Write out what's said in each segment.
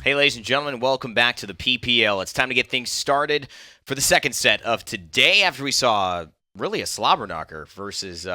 Hey, ladies and gentlemen, welcome back to the PPL. It's time to get things started for the second set of today after we saw really a slobber knocker versus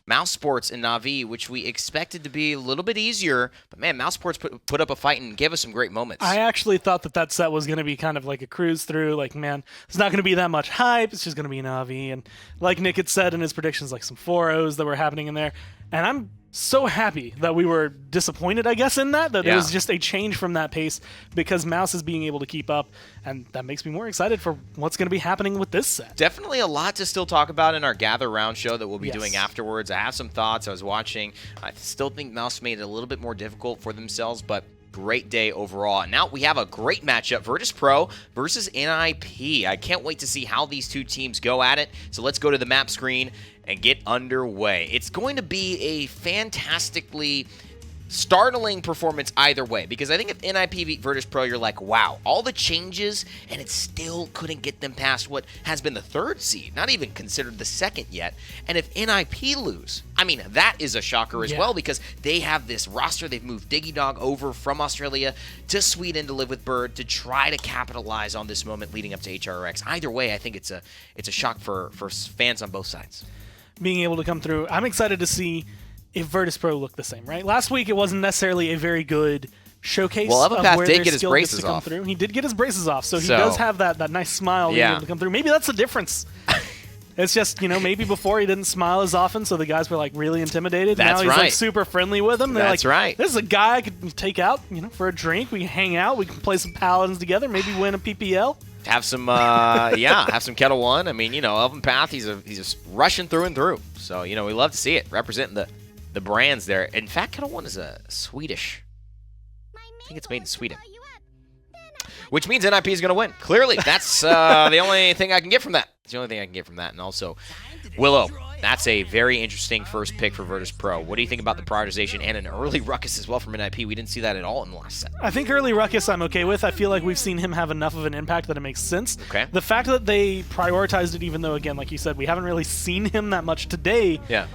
Mouse Sports and Na'Vi, which we expected to be a little bit easier. But, man, Mouse Sports put up a fight and gave us some great moments. I actually thought that set was going to be kind of like a cruise through. Like, man, it's not going to be that much hype. It's just going to be Na'Vi. And like Nick had said in his predictions, like some 4-0s that were happening in there. And I'm so happy that we were disappointed, I guess, in that it was just a change from that pace because Mouse is being able to keep up, and that makes me more excited for what's going to be happening with this set. Definitely a lot to still talk about in our Gather Round show that we'll be doing afterwards. I have some thoughts. I was watching. I still think Mouse made it a little bit more difficult for themselves, but great day overall. And now we have a great matchup, Virtus Pro versus NIP. I can't wait to see how these two teams go at it. So let's go to the map screen and get underway. It's going to be a fantastically startling performance either way, because I think if NIP beat Virtus Pro, you're like, wow, all the changes, and it still couldn't get them past what has been the third seed, not even considered the second yet. And if NIP lose, I mean, that is a shocker as well, because they have this roster. They've moved Diggy Dog over from Australia to Sweden to live with Bird to try to capitalize on this moment leading up to HRX. Either way, I think it's a shock for fans on both sides. Being able to come through, I'm excited to see if Virtus Pro look the same, right? Last week, it wasn't necessarily a very good showcase. Well, of Elvenpath where did their get his skill braces gets to come off. through. He did get his braces off, so he does have that nice smile being able to come through. Maybe that's the difference. It's just, maybe before he didn't smile as often, so the guys were like really intimidated. That's now he's like super friendly with them. They're That's like, right. This is a guy I could take out, for a drink. We can hang out. We can play some Paladins together. Maybe win a PPL. Have some, have some Kettle One. I mean, Elvenpath, he's a Russian through and through. So, we love to see it, representing the brands there. In fact, Kettle One is a Swedish. I think it's made in Sweden. Which means NIP is going to win. Clearly, that's the only thing I can get from that. It's the only thing I can get from that. And also, Willow. That's a very interesting first pick for Virtus Pro. What do you think about the prioritization and an early Ruckus as well from NIP? We didn't see that at all in the last set. I think early Ruckus I'm okay with. I feel like we've seen him have enough of an impact that it makes sense. Okay. The fact that they prioritized it, even though, again, like you said, we haven't really seen him that much today. Yeah.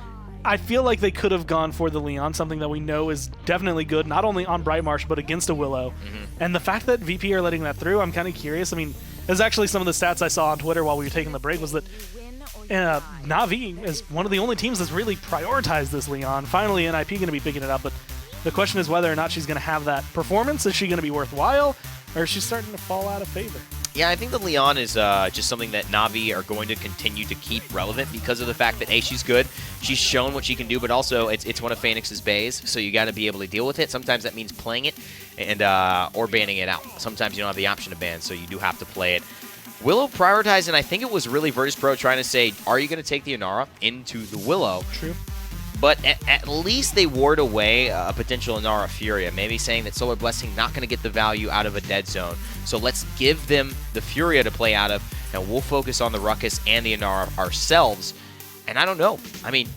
I feel like they could have gone for the Leon, something that we know is definitely good, not only on Bright Marsh, but against a Willow. And the fact that VP are letting that through, I'm kind of curious. I mean, there's actually some of the stats I saw on Twitter while we were taking the break was that Na'Vi is one of the only teams that's really prioritized this Leon. Finally, NIP going to be picking it up, but the question is whether or not she's going to have that performance. Is she going to be worthwhile, or is she starting to fall out of favor? Yeah, I think the Leon is just something that Na'Vi are going to continue to keep relevant because of the fact that, A, she's good. She's shown what she can do, but also it's one of Phoenix's bays, so you got to be able to deal with it. Sometimes that means playing it and or banning it out. Sometimes you don't have the option to ban, so you do have to play it. Willow prioritized, and I think it was really Virtus Pro trying to say, are you going to take the Inara into the Willow? True. But at least they ward away a potential Inara Furia, maybe saying that Solar Blessing not going to get the value out of a dead zone. So let's give them the Furia to play out of, and we'll focus on the Ruckus and the Inara ourselves. And I don't know. I mean,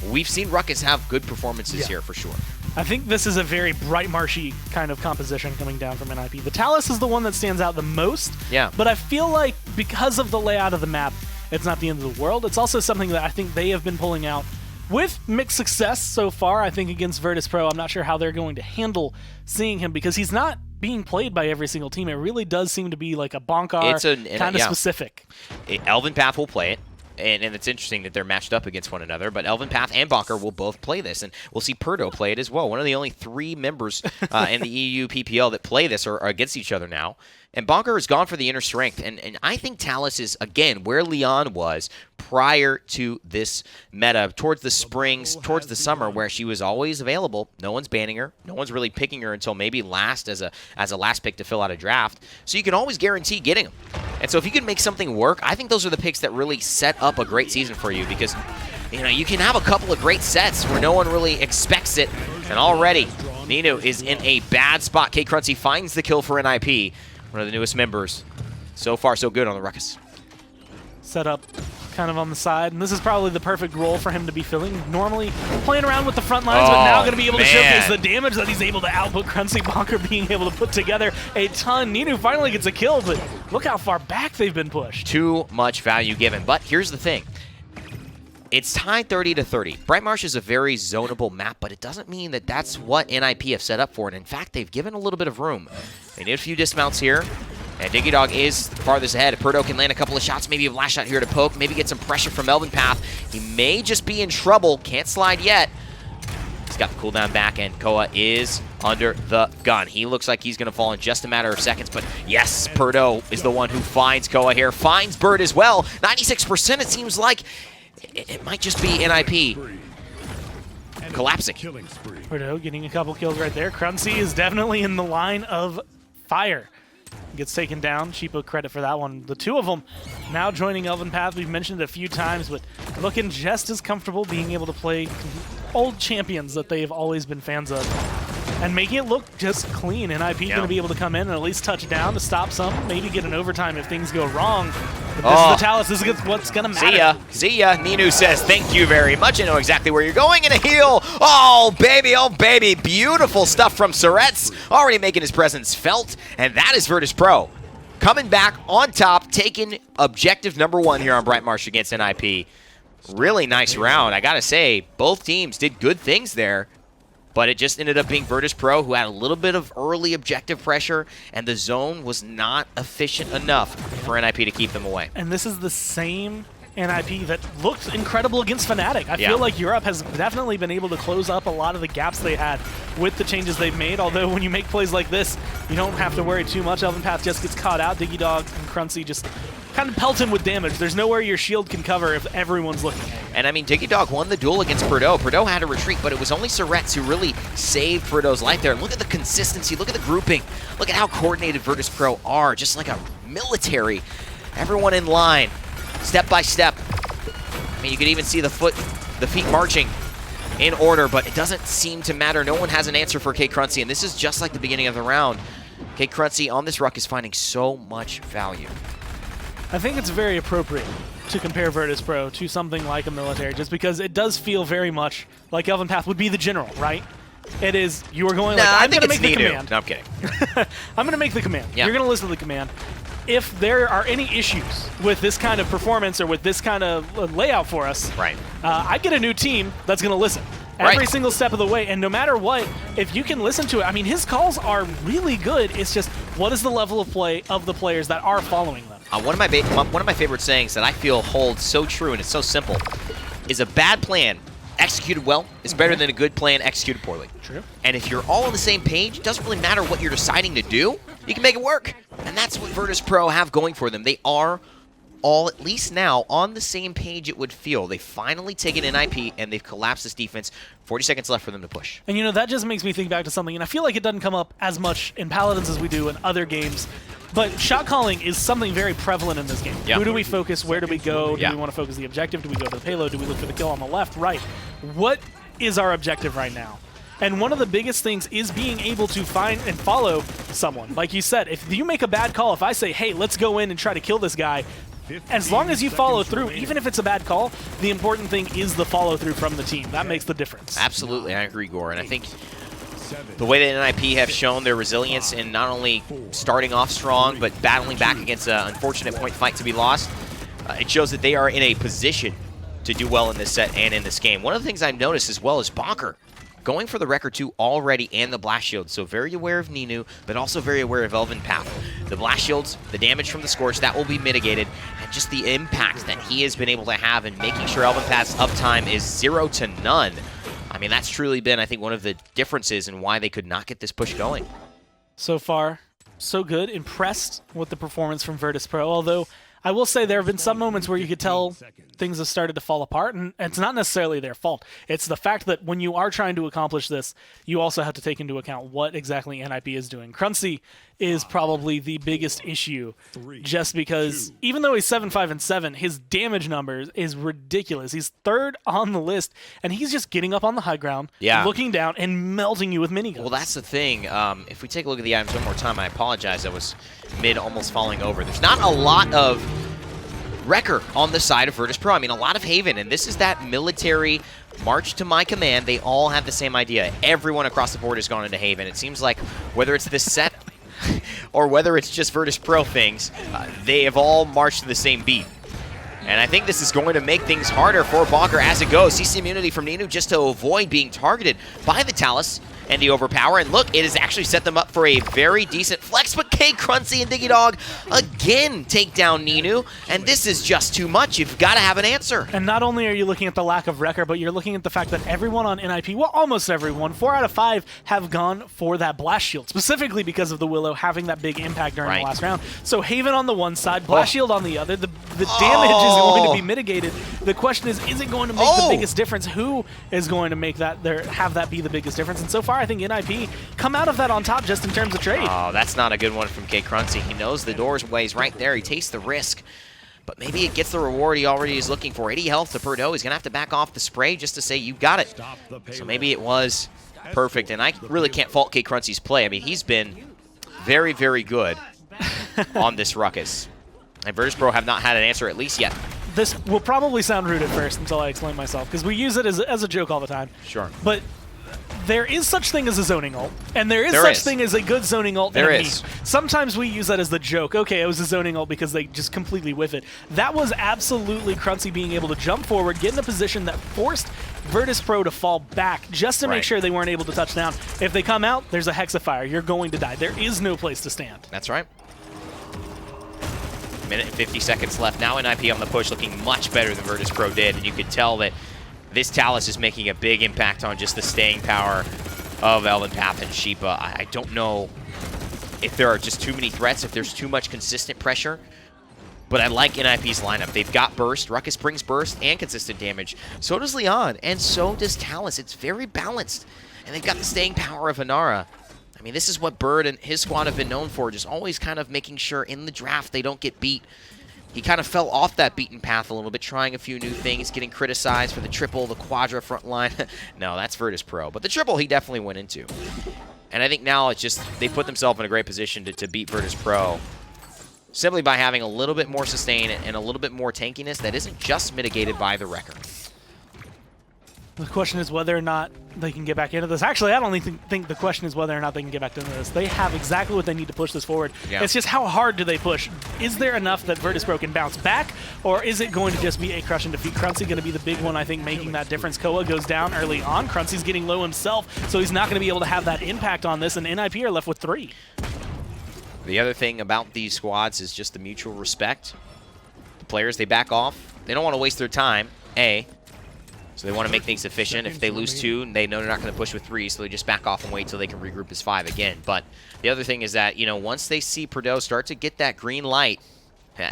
we've seen Ruckus have good performances here for sure. I think this is a very Bright Marshy kind of composition coming down from NIP. The Talus is the one that stands out the most. Yeah. But I feel like because of the layout of the map, it's not the end of the world. It's also something that I think they have been pulling out with mixed success so far. I think against Virtus Pro, I'm not sure how they're going to handle seeing him because he's not being played by every single team. It really does seem to be like a Bonkar kind of specific. Elvenpath will play it. And it's interesting that they're matched up against one another, but Elvenpath and Bonker will both play this, and we'll see Purdo play it as well. One of the only 3 members in the EU PPL that play this are against each other now. And Bonker has gone for the inner strength, and I think Talus is, again, where Leon was prior to this meta, towards the springs, towards the summer, where she was always available. No one's banning her. No one's really picking her until maybe last as a last pick to fill out a draft. So you can always guarantee getting them. And so if you can make something work, I think those are the picks that really set up a great season for you because, you can have a couple of great sets where no one really expects it. And already, Nino is in a bad spot. K. Cruncy finds the kill for NIP, one of the newest members. So far, so good on the Ruckus. Set up kind of on the side, and this is probably the perfect role for him to be filling. Normally playing around with the front lines, but now going to be able to showcase the damage that he's able to output. Cruncy Bonker being able to put together a ton. Ninu finally gets a kill, but look how far back they've been pushed. Too much value given. But here's the thing. It's tied 30-30. Bright Marsh is a very zonable map, but it doesn't mean that that's what NIP have set up for it. In fact, they've given a little bit of room. They need a few dismounts here, and Diggy Dog is farthest ahead. Perdo can land a couple of shots, maybe a last shot here to poke, maybe get some pressure from Melvin Path. He may just be in trouble. Can't slide yet. He's got the cooldown back, and Koa is under the gun. He looks like he's going to fall in just a matter of seconds, but yes, Perdo is the one who finds Koa here, finds Bird as well. 96% it seems like. It might just be NIP collapsing. Perdo getting a couple kills right there. Cruncy is definitely in the line of fire. Gets taken down. Cheapo credit for that one. The two of them now joining Elven Path. We've mentioned it a few times, but looking just as comfortable being able to play old champions that they've always been fans of. And making it look just clean. NIP going to be able to come in and at least touch down to stop some, maybe get an overtime if things go wrong. But this is the Talus. This is what's going to matter. See ya. See ya. Ninu says, thank you very much. I know exactly where you're going. And a heal. Oh, baby. Oh, baby. Beautiful stuff from Surets. Already making his presence felt. And that is Virtus Pro. Coming back on top, taking objective number 1 here on Bright Marsh against NIP. Really nice round. I got to say, both teams did good things there. But it just ended up being Virtus Pro, who had a little bit of early objective pressure, and the zone was not efficient enough for NIP to keep them away. And this is the same NIP that looked incredible against Fnatic. I feel like Europe has definitely been able to close up a lot of the gaps they had with the changes they've made, although when you make plays like this, you don't have to worry too much. Elven Path just gets caught out. Diggy Dog and Cruncy just kind of pelt him with damage. There's nowhere your shield can cover if everyone's looking at you. And I mean, Diggy Dog won the duel against Perdo. Perdo had to retreat, but it was only Surets who really saved Perdo's life there. Look at the consistency, look at the grouping, look at how coordinated Virtus Pro are, just like a military. Everyone in line, step by step. I mean, you could even see the feet marching in order, but it doesn't seem to matter. No one has an answer for K Cruncy, and this is just like the beginning of the round. K Cruncy on this ruck is finding so much value. I think it's very appropriate to compare Virtus Pro to something like a military, just because it does feel very much like Elven Path would be the general, right? It is, you are going like, I'm going to make the command. No, I'm kidding. I'm going to make the command. Yeah. You're going to listen to the command. If there are any issues with this kind of performance or with this kind of layout for us, right? I get a new team that's going to listen. Every single step of the way, and no matter what, if you can listen to it, I mean, his calls are really good. It's just, what is the level of play of the players that are following them? One of my favorite sayings that I feel holds so true, and it's so simple, is a bad plan executed well is better than a good plan executed poorly. True. And if you're all on the same page, it doesn't really matter what you're deciding to do. You can make it work. And that's what Virtus Pro have going for them. They are all, at least now, on the same page, it would feel. They've finally taken NIP, and they've collapsed this defense. 40 seconds left for them to push. And, you know, that just makes me think back to something, and I feel like it doesn't come up as much in Paladins as we do in other games, but shot calling is something very prevalent in this game. Yeah. Who do we focus? Where do we go? Do Yeah. we want to focus the objective? Do we go to the payload? Do we look for the kill on the left? Right. What is our objective right now? And one of the biggest things is being able to find and follow someone. Like you said, if you make a bad call, if I say, hey, let's go in and try to kill this guy, as long as you follow through, even if it's a bad call, the important thing is the follow-through from the team. That makes the difference. Absolutely, I agree, Gore. And I think the way that NIP have shown their resilience in not only starting off strong, but battling back against an unfortunate point fight to be lost, it shows that they are in a position to do well in this set and in this game. One of the things I've noticed as well is Bonker going for the Record 2 already and the Blast Shield, so very aware of Ninu, but also very aware of Elven Path. The Blast Shields, the damage from the Scorch, that will be mitigated, and just the impact that he has been able to have in making sure Elven Path's uptime is 0 to none. I mean, that's truly been, I think, one of the differences in why they could not get this push going. So far, so good. Impressed with the performance from Virtus Pro, although I will say there have been some moments where you could tell things have started to fall apart, and it's not necessarily their fault. It's the fact that when you are trying to accomplish this, you also have to take into account what exactly NIP is doing. Cruncy is probably the biggest issue, just because even though he's 7-5-7, his damage numbers is ridiculous. He's third on the list, and he's just getting up on the high ground, looking down, and melting you with miniguns. Well, that's the thing. If we take a look at the items one more time, I apologize. I was mid almost falling over. There's not a lot of Wrecker on the side of Virtus Pro. I mean, a lot of Haven, and this is that military march to my command. They all have the same idea. Everyone across the board has gone into Haven. It seems like whether it's this set or whether it's just Virtus Pro things, they have all marched to the same beat. And I think this is going to make things harder for Bonker as it goes. CC immunity from Ninu just to avoid being targeted by the Talus and the Overpower. And look, it has actually set them up for a very decent flex, but K-Crunchy and Digidog again take down Ninu, and this is just too much. You've got to have an answer. And not only are you looking at the lack of Wrecker, but you're looking at the fact that everyone on NIP, well, almost everyone, 4 out of 5 have gone for that Blast Shield, specifically because of the Willow having that big impact during the last round. So Haven on the one side, Blast Shield on the other. The damage is going to be mitigated. The question is it going to make the biggest difference? Who is going to make that have that be the biggest difference? And so far, I think NIP come out of that on top just in terms of trade. Oh, that's not a good one from K-Crunchy. He knows the door's ways right there. He takes the risk, but maybe it gets the reward he already is looking for. 80 health to Perdo. He's going to have to back off the spray just to say, you got it. So maybe it was perfect, and I really can't fault K-Crunchy's play. I mean, he's been very, very good on this ruckus. And Virtus.pro have not had an answer at least yet. This will probably sound rude at first until I explain myself, because we use it as a joke all the time. Sure. But there is such thing as a zoning ult, and there is such thing as a good zoning ult. There is. Sometimes we use that as the joke. Okay, it was a zoning ult because they just completely whiff it. That was absolutely Crunchy being able to jump forward, get in a position that forced Virtus.pro to fall back just to make sure they weren't able to touch down. If they come out, there's a Hexafire. You're going to die. There is no place to stand. That's right. Minute and 50 seconds left. Now NIP on the push looking much better than Virtus.pro did, and you could tell that this Talus is making a big impact on just the staying power of Elven Path and Sheepa. I don't know if there are just too many threats, if there's too much consistent pressure, but I like NIP's lineup. They've got Burst, Ruckus brings Burst and consistent damage. So does Leon, and so does Talus. It's very balanced, and they've got the staying power of Inara. I mean, this is what Bird and his squad have been known for, just always kind of making sure in the draft they don't get beat. He kind of fell off that beaten path a little bit, trying a few new things, getting criticized for the triple, the quadra front line. No, that's Virtus.pro. But the triple he definitely went into. And I think now it's just they put themselves in a great position to beat Virtus.pro simply by having a little bit more sustain and a little bit more tankiness that isn't just mitigated by the Wrecker. The question is whether or not they can get back into this. Actually, I don't even think the question is whether or not they can get back into this. They have exactly what they need to push this forward. Yeah. It's just how hard do they push? Is there enough that Virtus.pro can bounce back, or is it going to just be a crush and defeat? Crunchy going to be the big one, I think, making that difference. Koa goes down early on. Crunchy's getting low himself, so he's not going to be able to have that impact on this, and NIP are left with 3. The other thing about these squads is just the mutual respect. The players, they back off. They don't want to waste their time, A. So they want to make things efficient. If they lose 2, they know they're not going to push with 3, so they just back off and wait till they can regroup as 5 again. But the other thing is that, you know, once they see Perdo start to get that green light,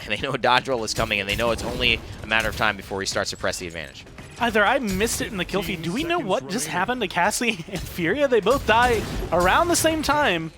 they know a dodge roll is coming, and they know it's only a matter of time before he starts to press the advantage. Either I missed it in the kill feed. Do we know what just happened to Cassie and Furia? They both die around the same time,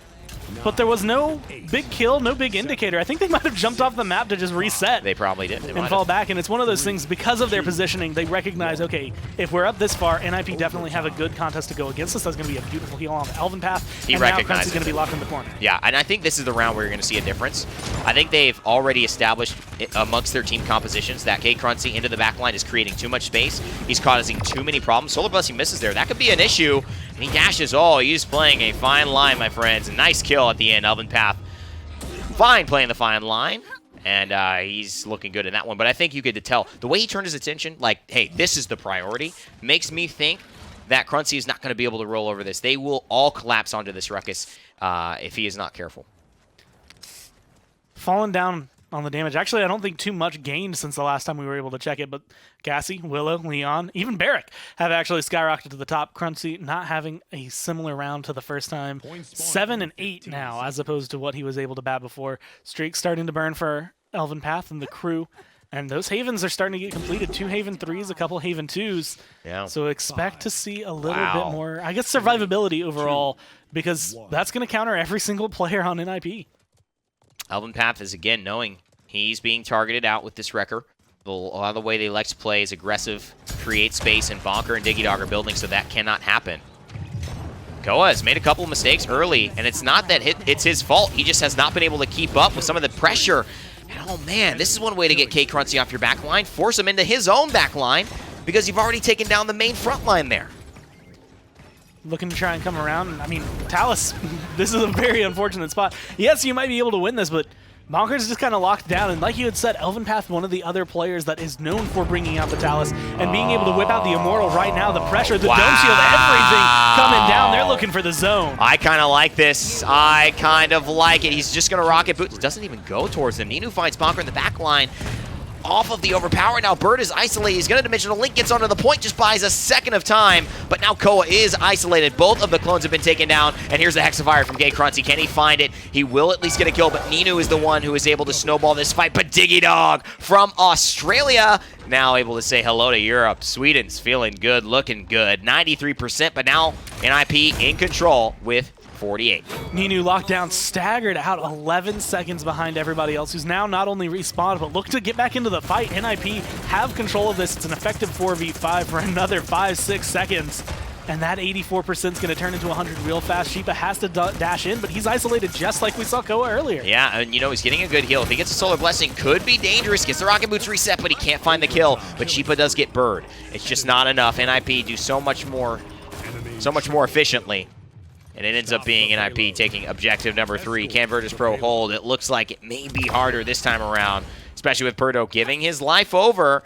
but there was no big kill, no big indicator. I think they might have jumped off the map to just reset. They probably did. And fall back, and it's one of those things, because of their positioning, they recognize, okay, if we're up this far, NIP definitely have a good contest to go against us. That's going to be a beautiful heal on the Elven Path, and now Crunchy's going to be locked in the corner. Yeah, and I think this is the round where you're going to see a difference. I think they've already established amongst their team compositions that K-Crunchy into the backline is creating too much space. He's causing too many problems. Solar Blessing misses there. That could be an issue. And he dashes. Oh, he's playing a fine line, my friends. A nice kill at the end. Elven Path fine playing the fine line. And he's looking good in that one. But I think you get to tell. The way he turned his attention, like, hey, this is the priority, makes me think that Crunchy is not going to be able to roll over this. They will all collapse onto this ruckus if he is not careful. Falling down on the damage. Actually, I don't think too much gained since the last time we were able to check it, but Cassie, Willow, Leon, even Barrick have actually skyrocketed to the top. Crunchy not having a similar round to the first time. 7 and 8 now, as opposed to what he was able to bat before. Streak starting to burn for Elven Path and the crew. And those Havens are starting to get completed. 2 Haven 3s, a couple Haven 2s. Yeah. So expect to see a little bit more, I guess, survivability overall, because that's going to counter every single player on NIP. Elven Path is, again, knowing he's being targeted out with this Wrecker. A lot of the way they like to play is aggressive, create space, and Bonker and Digidog are building, so that cannot happen. Koa has made a couple of mistakes early, and it's not that it's his fault. He just has not been able to keep up with some of the pressure. And oh man, this is one way to get K-Crunchy off your back line. Force him into his own back line, because you've already taken down the main front line there. Looking to try and come around. I mean, Talus, this is a very unfortunate spot. Yes, you might be able to win this, but Bonker's just kind of locked down, and like you had said, Elvenpath, one of the other players that is known for bringing out the Talus and being able to whip out the Immortal right now. The pressure, the Dome Shield, everything coming down. They're looking for the zone. I kind of like this. I kind of like it. He's just going to rocket boots. Doesn't even go towards him. Ninu finds Bonker in the back line. Off of the overpower. Now Bird is isolated. He's going to Dimensional Link, gets onto the point, just buys a second of time. But now Koa is isolated. Both of the clones have been taken down. And here's the Hexafire from Gay Cruncy. Can he find it? He will at least get a kill, but Ninu is the one who is able to snowball this fight. But Diggy Dog from Australia now able to say hello to Europe. Sweden's feeling good, looking good. 93%, but now NIP in control with 48. Ninu locked down, staggered out 11 seconds behind everybody else, who's now not only respawned, but look to get back into the fight. NIP have control of this. It's an effective 4v5 for another 5-6 seconds. And that 84% is going to turn into 100 real fast. Sheepa has to dash in, but he's isolated just like we saw Koa earlier. Yeah, and you know, he's getting a good heal. If he gets a Solar Blessing, could be dangerous. Gets the Rocket Boots reset, but he can't find the kill. But Sheepa does get Bird. It's just not enough. NIP do so much more efficiently. And it ends up being NIP taking objective number 3. Can Virtus.pro hold? It looks like it may be harder this time around, especially with Perdo giving his life over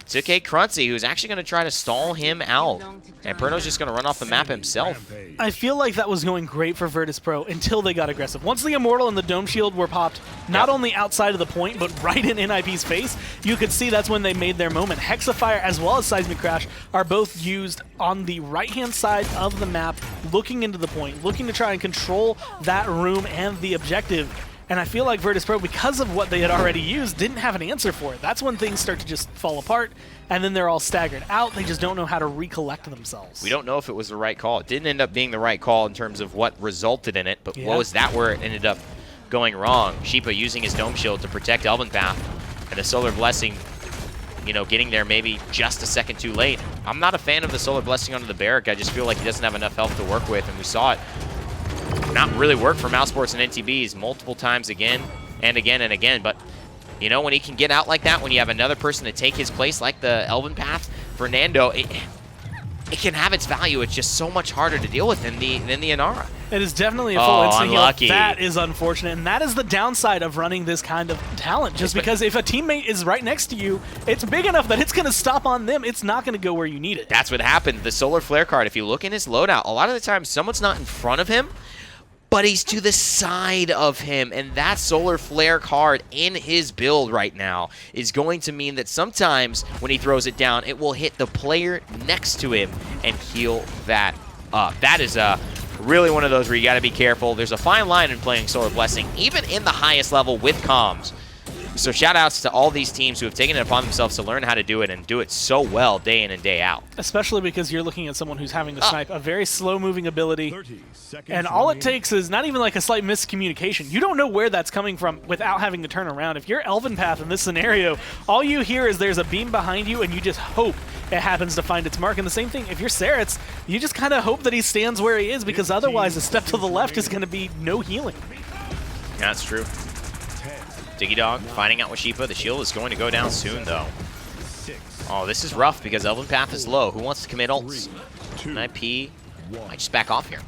to Gay Cruncy, who's actually going to try to stall him out. And Perdo's just going to run off the map himself. I feel like that was going great for Virtus.pro until they got aggressive. Once the Immortal and the Dome Shield were popped, not only outside of the point, but right in NIP's face, you could see that's when they made their moment. Hexafire as well as Seismic Crash are both used on the right-hand side of the map, looking into the point, looking to try and control that room and the objective. And I feel like Virtus.pro, because of what they had already used, didn't have an answer for it. That's when things start to just fall apart, and then they're all staggered out. They just don't know how to recollect themselves. We don't know if it was the right call. It didn't end up being the right call in terms of what resulted in it, but what was that where it ended up going wrong? Sheepa using his Dome Shield to protect Elvenpath, and the Solar Blessing, you know, getting there maybe just a second too late. I'm not a fan of the Solar Blessing onto the Barrack. I just feel like he doesn't have enough health to work with, and we saw it not really work for Mousesports and NTBs multiple times again and again and again. But, you know, when he can get out like that, when you have another person to take his place like the Elvenpath, Fernando, it can have its value. It's just so much harder to deal with than the Inara. It is definitely a full instant unlucky. heal. That is unfortunate, and that is the downside of running this kind of talent. Just because if a teammate is right next to you, it's big enough that it's going to stop on them. It's not going to go where you need it. That's what happened. The Solar Flare card, if you look in his loadout, a lot of the time someone's not in front of him, but he's to the side of him, and that Solar Flare card in his build right now is going to mean that sometimes when he throws it down, it will hit the player next to him and heal that up. That is really one of those where you got to be careful. There's a fine line in playing Solar Blessing, even in the highest level with comms. So shout-outs to all these teams who have taken it upon themselves to learn how to do it and do it so well day in and day out. Especially because you're looking at someone who's having to snipe a very slow-moving ability, and all it takes is not even like a slight miscommunication. You don't know where that's coming from without having to turn around. If you're Elvenpath in this scenario, all you hear is there's a beam behind you, and you just hope it happens to find its mark. And the same thing, if you're Ceretz, you just kind of hope that he stands where he is, because otherwise a step to the left is going to be no healing. Yeah, that's true. Diggy Dog finding out with Sheepa. The shield is going to go down soon, though. Oh, this is rough because Elvenpath is low. Who wants to commit ults? NIP might just back off here.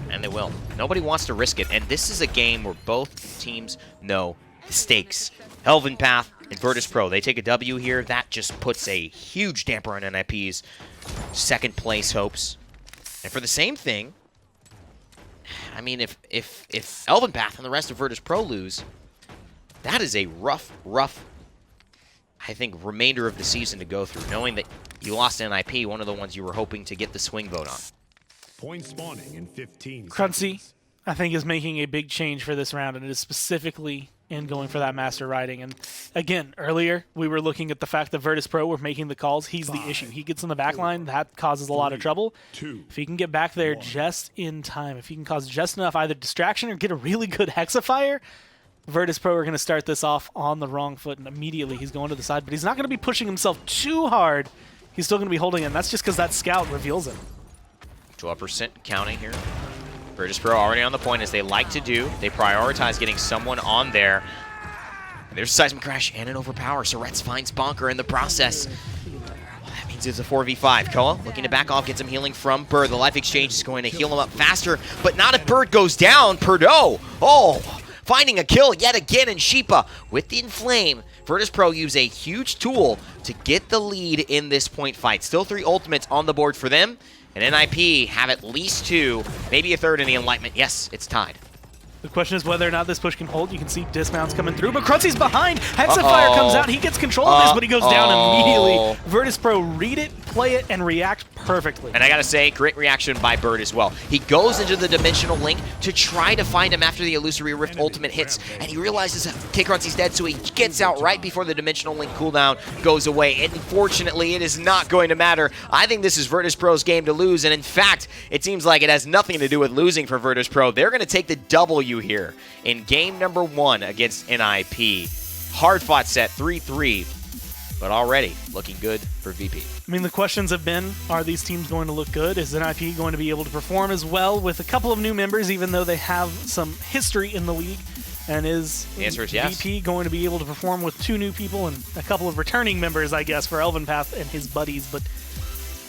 And they will. Nobody wants to risk it. And this is a game where both teams know the stakes. Elvenpath and Virtus.pro, they take a W here. That just puts a huge damper on NIP's second place hopes. And for the same thing, I mean, if Elvenpath and the rest of Virtus.pro lose, that is a rough, I think, remainder of the season to go through, knowing that you lost NIP, one of the ones you were hoping to get the swing vote on. Point spawning in 15 Cruncy, I think, is making a big change for this round, and it is specifically in going for that master riding. And again, earlier, we were looking at the fact that Virtus.pro were making the calls. He's the issue. He gets in the back line. That causes a lot of trouble. If he can get back there just in time, if he can cause just enough either distraction or get a really good Hexafire, Virtus.pro are going to start this off on the wrong foot, and immediately he's going to the side. But he's not going to be pushing himself too hard. He's still going to be holding him. That's just because that scout reveals him. 12% counting here. Virtus.pro already on the point, as they like to do. They prioritize getting someone on there. And there's a Seismic Crash and an Overpower. Ceretz finds Bonker in the process. Well, that means it's a 4v5. Koa looking to back off, get some healing from Bird. The life exchange is going to heal him up faster, but not if Bird goes down. Perdo, finding a kill yet again in Sheepa with the Inflame. Virtus.pro use a huge tool to get the lead in this point fight. Still 3 ultimates on the board for them, and NIP have at least 2, maybe a third in the Enlightenment. Yes, it's tied. The question is whether or not this push can hold. You can see dismounts coming through, but Krutzy's behind. Hex of Fire comes out. He gets control of this, but he goes down immediately. Virtus.pro read it, play it, and react perfectly. And I gotta say, great reaction by Bird as well. He goes into the Dimensional Link to try to find him after the Illusory Rift ultimate hits, and he realizes that Krutzy's dead, so he gets out right before the Dimensional Link cooldown goes away. And unfortunately, it is not going to matter. I think this is Virtus.pro's game to lose, and in fact, it seems like it has nothing to do with losing for Virtus.pro. They're gonna take the W here in game number 1 against NIP. Hard-fought set, 3-3, but already looking good for VP. I mean, the questions have been, are these teams going to look good? Is NIP going to be able to perform as well with a couple of new members, even though they have some history in the league? And is the answer is yes. VP going to be able to perform with 2 new people and a couple of returning members, I guess, for Elvenpath and his buddies? But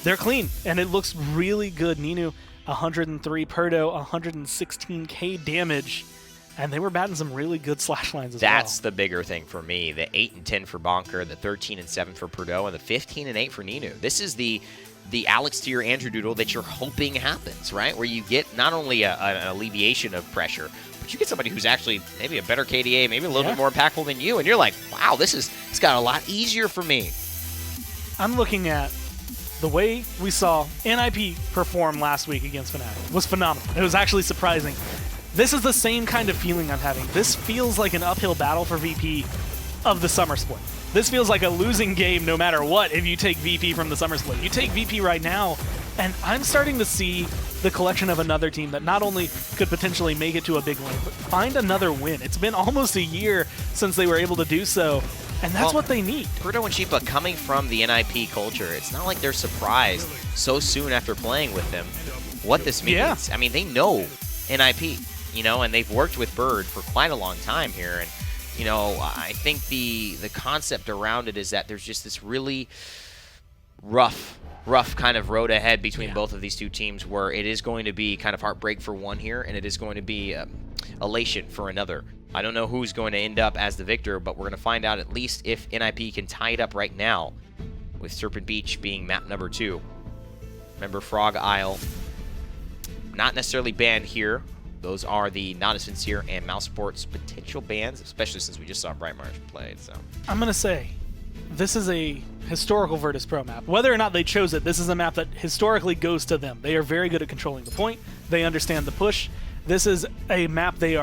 they're clean, and it looks really good. Ninu, 103 Perdo, 116k damage. And they were batting some really good slash lines as well. That's the bigger thing for me. The 8 and 10 for Bonker, the 13 and 7 for Perdo, and the 15 and 8 for Ninu. This is the Alex Tier Andrew Doodle that you're hoping happens, right? Where you get not only an alleviation of pressure, but you get somebody who's actually maybe a better KDA, maybe a little bit more impactful than you, and you're like, wow, it's got a lot easier for me. I'm looking at the way we saw NIP perform last week against Fnatic. It was phenomenal. It was actually surprising. This is the same kind of feeling I'm having. This feels like an uphill battle for VP of the summer split. This feels like a losing game no matter what if you take VP from the summer split. You take VP right now, and I'm starting to see the collection of another team that not only could potentially make it to a big win, but find another win. It's been almost a year since they were able to do so, and that's what they need. Perdo and Sheepa coming from the NIP culture, it's not like they're surprised so soon after playing with them what this means. Yeah. I mean, they know NIP. And they've worked with Bird for quite a long time here. And, I think the concept around it is that there's just this really rough kind of road ahead between both of these two teams where it is going to be kind of heartbreak for one here, and it is going to be elation for another. I don't know who's going to end up as the victor, but we're going to find out at least if NIP can tie it up right now with Serpent Beach being map number 2. Remember, Frog Isle, not necessarily banned here. Those are the Not As Sincere and Mouse Sports potential bans, especially since we just saw Brightmarsh played. So I'm going to say, this is a historical Virtus.pro map. Whether or not they chose it, this is a map that historically goes to them. They are very good at controlling the point. They understand the push. This is a map they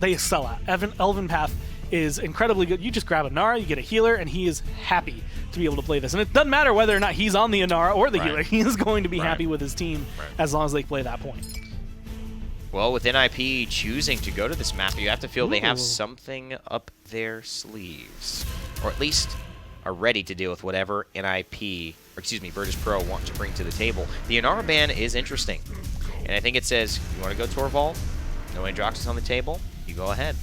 excel at. Elvenpath is incredibly good. You just grab a Nara, you get a healer, and he is happy to be able to play this. And it doesn't matter whether or not he's on the Inara or the healer. He is going to be happy with his team as long as they play that point. Well, with NIP choosing to go to this map, you have to feel they have something up their sleeves. Or at least are ready to deal with whatever Virtus.pro want to bring to the table. The Inara ban is interesting. And I think it says, you want to go Torvald? No Androxus on the table? You go ahead.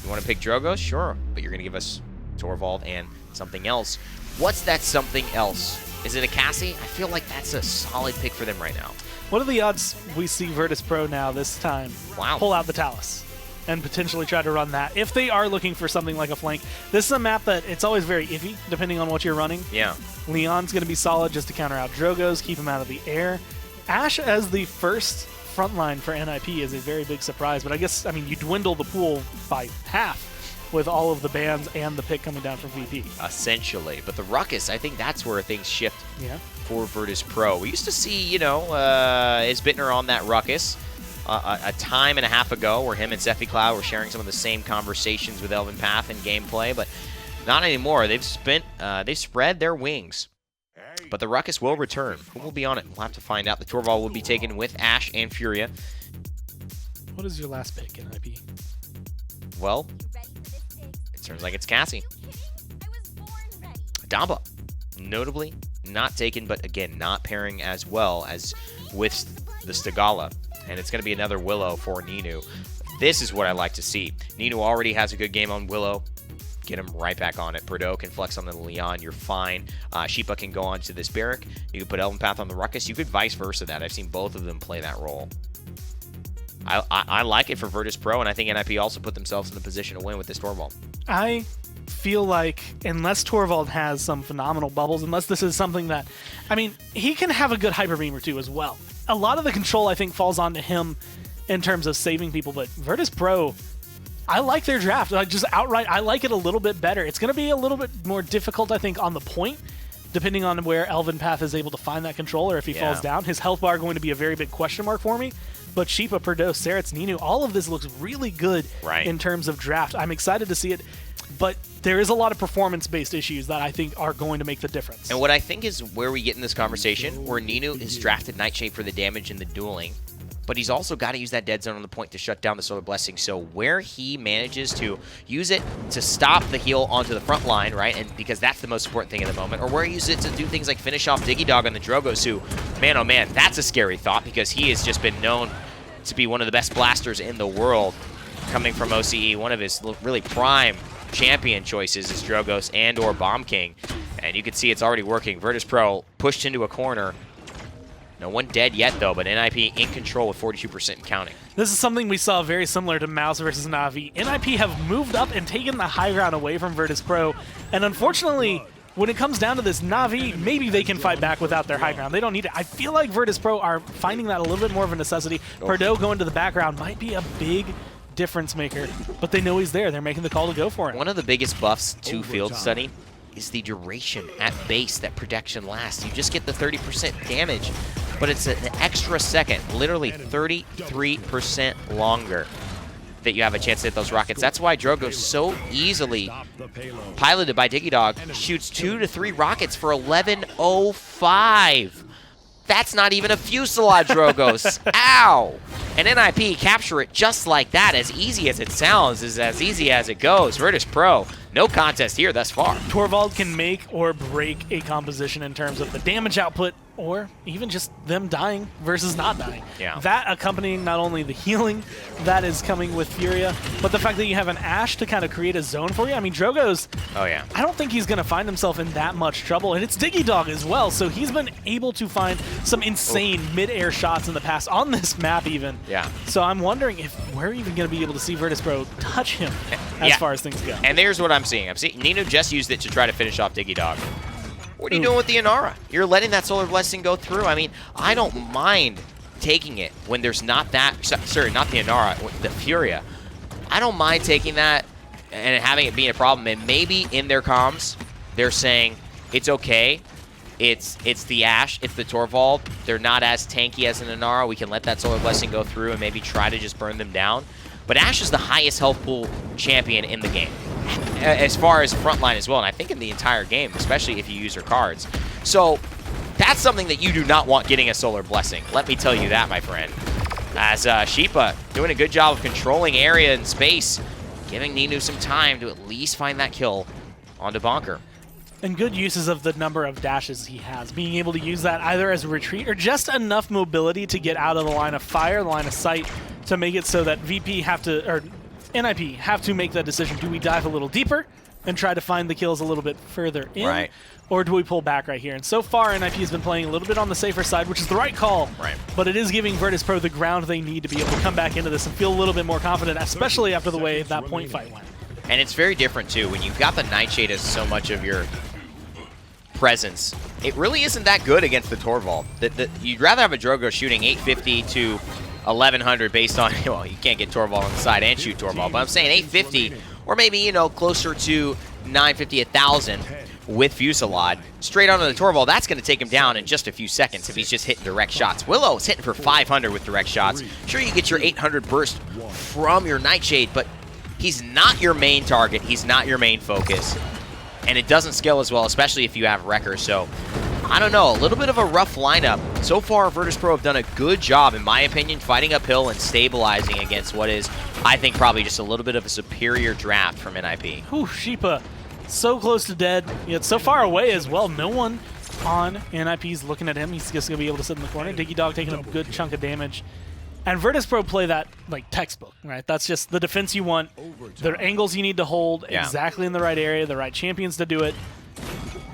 You want to pick Drogo? Sure. But you're going to give us Torvald and something else. What's that something else? Is it a Cassie? I feel like that's a solid pick for them right now. What are the odds we see Virtus.pro now this time pull out the Talus and potentially try to run that? If they are looking for something like a flank, this is a map that it's always very iffy depending on what you're running. Yeah. Leon's going to be solid just to counter out Drogos, keep him out of the air. Ashe as the first frontline for NIP is a very big surprise, but I guess, you dwindle the pool by half with all of the bans and the pick coming down from VP. Essentially. But the Ruckus, I think that's where things shift for Virtus.pro. We used to see, Isbitner on that Ruckus a time and a half ago where him and Zephy Cloud were sharing some of the same conversations with Elvenpath and gameplay, but not anymore. They've spread their wings. But the Ruckus will return. Who will be on it? We'll have to find out. The Torvald will be taken with Ashe and Furia. What is your last pick in NIP? Well, it turns like it's Cassie. Damba, notably not taken, but again, not pairing as well as with the Stigala. And it's going to be another Willow for Ninu. This is what I like to see. Ninu already has a good game on Willow. Get him right back on it. Perdo can flex on the Leon. You're fine. Sheepa can go on to this Barrack. You can put Elvenpath on the Ruckus. You could vice versa that. I've seen both of them play that role. I like it for Virtus Pro, and I think NIP also put themselves in the position to win with this Torvald. I feel like unless Torvald has some phenomenal bubbles, unless this is something that, I mean, he can have a good Hyper Beam or two as well. A lot of the control, I think, falls onto him in terms of saving people, but Virtus Pro, I like their draft. Like, just outright, I like it a little bit better. It's going to be a little bit more difficult, I think, on the point, depending on where Elvin Path is able to find that control or if he falls down. His health bar going to be a very big question mark for me. But Sheepa, Perdo, Serets, Ninu, all of this looks really good in terms of draft. I'm excited to see it, but there is a lot of performance-based issues that I think are going to make the difference. And what I think is where we get in this conversation, where Ninu is drafted Nightshade for the damage and the dueling, but he's also got to use that dead zone on the point to shut down the Solar Blessing. So where he manages to use it to stop the heal onto the front line, right, and because that's the most important thing at the moment, or where he uses it to do things like finish off Digidog on the Drogos, who, man, oh man, that's a scary thought because he has just been known to be one of the best blasters in the world coming from OCE. One of his really prime champion choices is Drogos and or Bomb King. And you can see it's already working. Virtus Pro pushed into a corner. No one dead yet, though, but NIP in control with 42% and counting. This is something we saw very similar to Mouse versus Na'Vi. NIP have moved up and taken the high ground away from Virtus Pro, and unfortunately, when it comes down to this, Na'Vi, maybe they can fight back without their high ground. They don't need it. I feel like Virtus Pro are finding that a little bit more of a necessity. Perdo going to the background might be a big difference maker, but they know he's there. They're making the call to go for it. One of the biggest buffs to Field Study is the duration at base that protection lasts. You just get the 30% damage, but it's an extra second, literally 33% longer that you have a chance to hit those rockets. That's why Drogo so easily, piloted by Digidog, shoots 2 to 3 rockets for 11:05. That's not even a fuselage, Drogos. Ow! And NIP capture it just like that. As easy as it sounds, is as easy as it goes. Virtus Pro, no contest here thus far. Torvald can make or break a composition in terms of the damage output or even just them dying versus not dying. Yeah. That accompanying not only the healing that is coming with Furia, but the fact that you have an Ashe to kind of create a zone for you. I mean, Drogo's, I don't think he's going to find himself in that much trouble, and it's Digidog as well, so he's been able to find some insane mid-air shots in the past on this map even. Yeah. So I'm wondering if we're even going to be able to see Virtus Pro touch him as far as things go. And there's what I'm seeing. I'm seeing Nino just used it to try to finish off Digidog. What are you doing with the Inara? You're letting that Solar Blessing go through. I mean, I don't mind taking it when there's not that, sorry, not the Inara, the Furia. I don't mind taking that and having it being a problem. And maybe in their comms, they're saying, it's okay. It's the Ashe, it's the Torvald. They're not as tanky as an Inara. We can let that Solar Blessing go through and maybe try to just burn them down. But Ashe is the highest health pool champion in the game, as far as frontline as well, and I think in the entire game, especially if you use her cards. So that's something that you do not want getting a Solar Blessing. Let me tell you that, my friend. As Sheepa doing a good job of controlling area and space, giving Ninu some time to at least find that kill onto Bonker. And good uses of the number of dashes he has, being able to use that either as a retreat or just enough mobility to get out of the line of fire, the line of sight, to make it so that VP have to, or NIP have to make that decision. Do we dive a little deeper and try to find the kills a little bit further in? Right. Or do we pull back right here? And so far, NIP has been playing a little bit on the safer side, which is the right call. Right. But it is giving Virtus Pro the ground they need to be able to come back into this and feel a little bit more confident, especially after the way that point fight went. And it's very different, too. When you've got the Nightshade as so much of your presence, it really isn't that good against the Torvald. You'd rather have a Drogo shooting 850 to 1100 based on, well, you can't get Torvald on the side and shoot Torvald, but I'm saying 850 or maybe, you know, closer to 950, 1000 with Fusillade straight onto the Torvald. That's going to take him down in just a few seconds if he's just hitting direct shots. Willow's hitting for 500 with direct shots. Sure, you get your 800 burst from your Nightshade, but he's not your main target. He's not your main focus. And it doesn't scale as well, especially if you have Wrecker. So, I don't know, a little bit of a rough lineup. So far, Virtus Pro have done a good job, in my opinion, fighting uphill and stabilizing against what is, I think, probably just a little bit of a superior draft from NIP. Whew, Sheepa, so close to dead, yet so far away as well. No one on NIP's looking at him. He's just going to be able to sit in the corner. Digidog taking a good chunk of damage. And Virtus Pro play that like textbook, right? That's just the defense you want, the angles you need to hold exactly in the right area, the right champions to do it.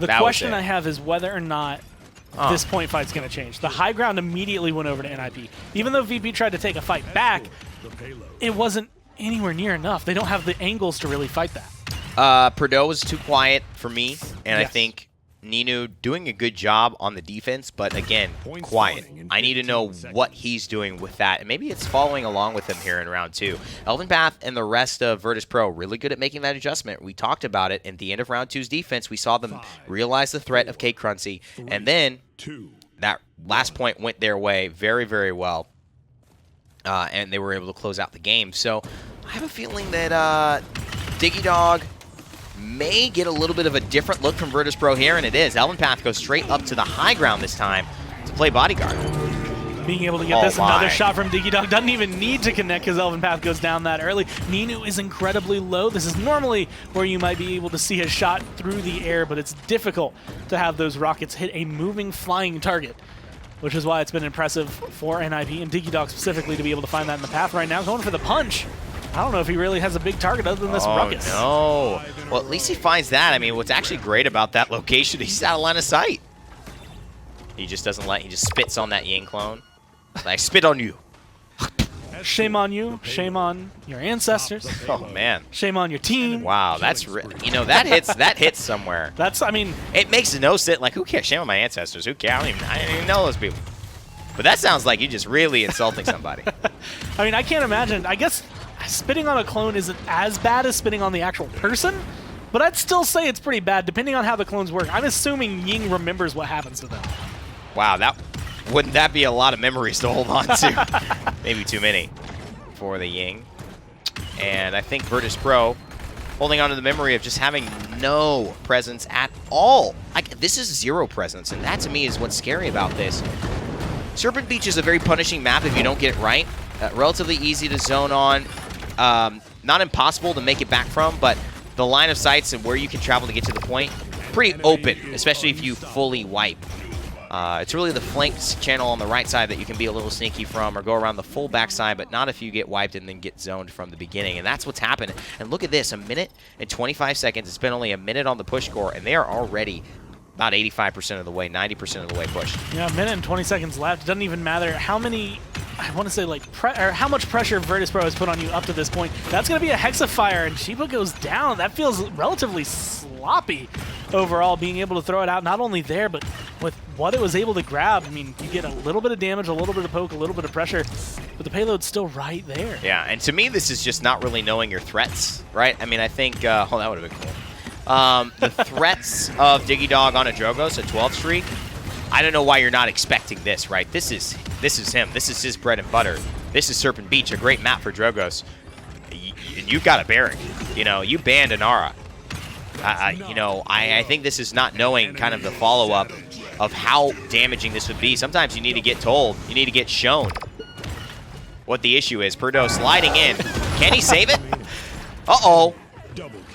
The question I have is whether or not this point fight's going to change. The high ground immediately went over to NIP. Even though VP tried to take a fight back, it wasn't anywhere near enough. They don't have the angles to really fight that. Perdeaux was too quiet for me, and Yes. I think Ninu doing a good job on the defense, but again, quiet. I need to know what he's doing with that, and maybe it's following along with him here in round 2. Elven Path and the rest of Virtus Pro really good at making that adjustment. We talked about it at the end of round 2's defense. We saw them realize the threat of Kate Cruncy, and then that last point went their way very, very well, and they were able to close out the game. So I have a feeling that Digidog may get a little bit of a different look from Virtus Pro here, and it is. Elven Path goes straight up to the high ground this time to play bodyguard. Being able to get this, another shot from Digidog. Doesn't even need to connect because Elven Path goes down that early. Ninu is incredibly low. This is normally where you might be able to see a shot through the air, but it's difficult to have those rockets hit a moving, flying target, which is why it's been impressive for NIP and Digidog specifically to be able to find that in the path right now. Going for the punch. I don't know if he really has a big target other than this ruckus. Oh, no. Well, at least he finds that. I mean, what's actually great about that location, he's out of line of sight. He just doesn't he just spits on that Ying clone. I spit on you. Shame on you. Shame on your ancestors. Oh, man. Shame on your team. Wow, that's, you know, that hits somewhere. That's, I mean. It makes no sense. Like, who cares? Shame on my ancestors. Who cares? I didn't even know those people. But that sounds like you just really insulting somebody. I mean, I can't imagine. I guess spitting on a clone isn't as bad as spitting on the actual person, but I'd still say it's pretty bad depending on how the clones work. I'm assuming Ying remembers what happens to them. Wow, wouldn't that be a lot of memories to hold on to? Maybe too many for the Ying. And I think Virtus Pro holding on to the memory of just having no presence at all. This is 0 presence, and that to me is what's scary about this. Serpent Beach is a very punishing map if you don't get it right. Relatively easy to zone on. Not impossible to make it back from, but the line of sights and where you can travel to get to the point, pretty open, especially if you fully wipe. It's really the flanks channel on the right side that you can be a little sneaky from or go around the full backside, but not if you get wiped and then get zoned from the beginning. And that's what's happened. And look at this, 1 minute and 25 seconds. It's been only a minute on the push score, and they are already about 85% of the way, 90% of the way pushed. Yeah, 1 minute and 20 seconds left. It doesn't even matter how many, I want to say like, or how much pressure Virtus Pro has put on you up to this point. That's going to be a Hexafire, and Shiba goes down. That feels relatively sloppy overall, being able to throw it out not only there, but with what it was able to grab. I mean, you get a little bit of damage, a little bit of poke, a little bit of pressure, but the payload's still right there. Yeah, and to me, this is just not really knowing your threats, right? I mean, I think, that would have been cool. The threats of Digidog on a Drogoz, a 12 streak, I don't know why you're not expecting this, right? This is him. This is his bread and butter. This is Serpent Beach, a great map for Drogoz. You got a Baron. You know, you banned Inara. I think this is not knowing kind of the follow-up of how damaging this would be. Sometimes you need to get told. You need to get shown what the issue is. Perdeaux sliding in. Can he save it? Uh-oh.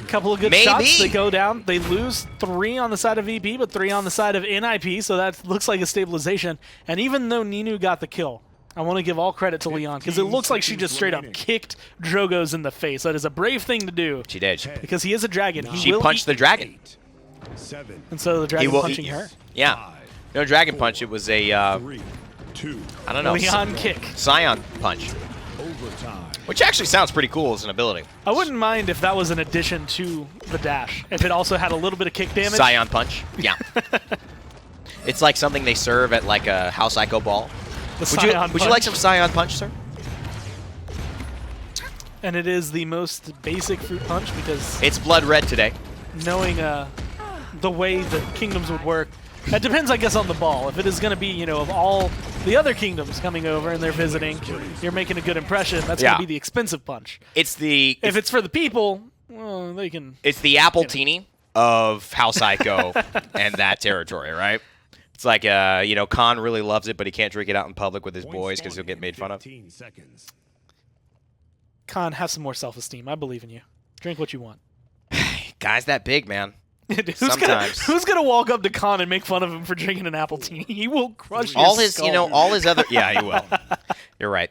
Couple of good shots. They go down. They lose 3 on the side of VP, but 3 on the side of NIP, so that looks like a stabilization. And even though Ninu got the kill, I want to give all credit to Leon, because it looks like she just straight up kicked Drogoz in the face. That is a brave thing to do. She did. Because he is a dragon. She punched the dragon. And so the dragon punching her? Yeah. No dragon punch. It was a, I don't know. Leon kick. Scion punch. Which actually sounds pretty cool as an ability. I wouldn't mind if that was an addition to the dash. If it also had a little bit of kick damage. Scion punch. Yeah. It's like something they serve at like a House Ico ball. Would you like some Scion punch, sir? And it is the most basic fruit punch because it's blood red today. Knowing the way the kingdoms would work, that depends, I guess, on the ball. If it is going to be, you know, of all the other kingdoms coming over and they're visiting, you're making a good impression. That's going to be the expensive punch. If it's for the people, well, they can. It's the Apple Teeny of House Ico and that territory, right? It's like, you know, Khan really loves it, but he can't drink it out in public with his boys because he'll get made fun of. Khan, have some more self-esteem. I believe in you. Drink what you want. Guy's that big, man. Sometimes. Who's gonna walk up to Khan and make fun of him for drinking an apple tea? He will crush all his skull. You know, all his other. Yeah, he will. You're right.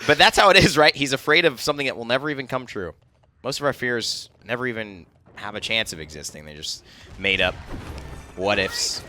But that's how it is, right? He's afraid of something that will never even come true. Most of our fears never even have a chance of existing. They're just made up what ifs.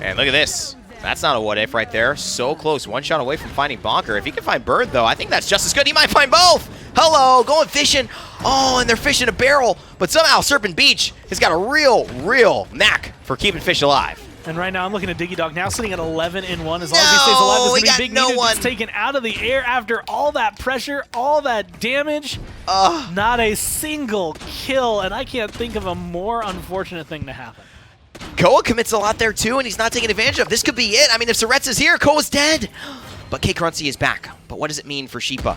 And look at this. That's not a what-if right there. So close. One shot away from finding Bonker. If he can find Bird, though, I think that's just as good. He might find both. Hello, going fishing. Oh, and they're fishing a barrel. But somehow Serpent Beach has got a real knack for keeping fish alive. And right now I'm looking at Digidog now sitting at 11-1. As long as he stays alive, there's going to be big Nino gets taken out of the air after all that pressure, all that damage. Not a single kill, and I can't think of a more unfortunate thing to happen. Koa commits a lot there too, and he's not taking advantage of. This could be it. I mean, if Surretz is here, Koa's dead. But K. Crunchy is back. But what does it mean for Sheepa?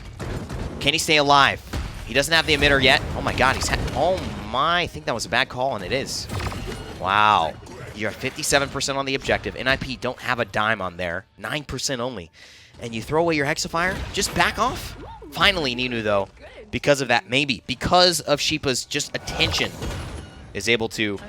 Can he stay alive? He doesn't have the emitter yet. Oh my god, oh my, I think that was a bad call, and it is. Wow. You're 57% on the objective. NIP don't have a dime on there. 9% only. And you throw away your Hexafire? Just back off? Finally, Ninu, though, because of that, maybe, because of Sheepa's just attention, is able to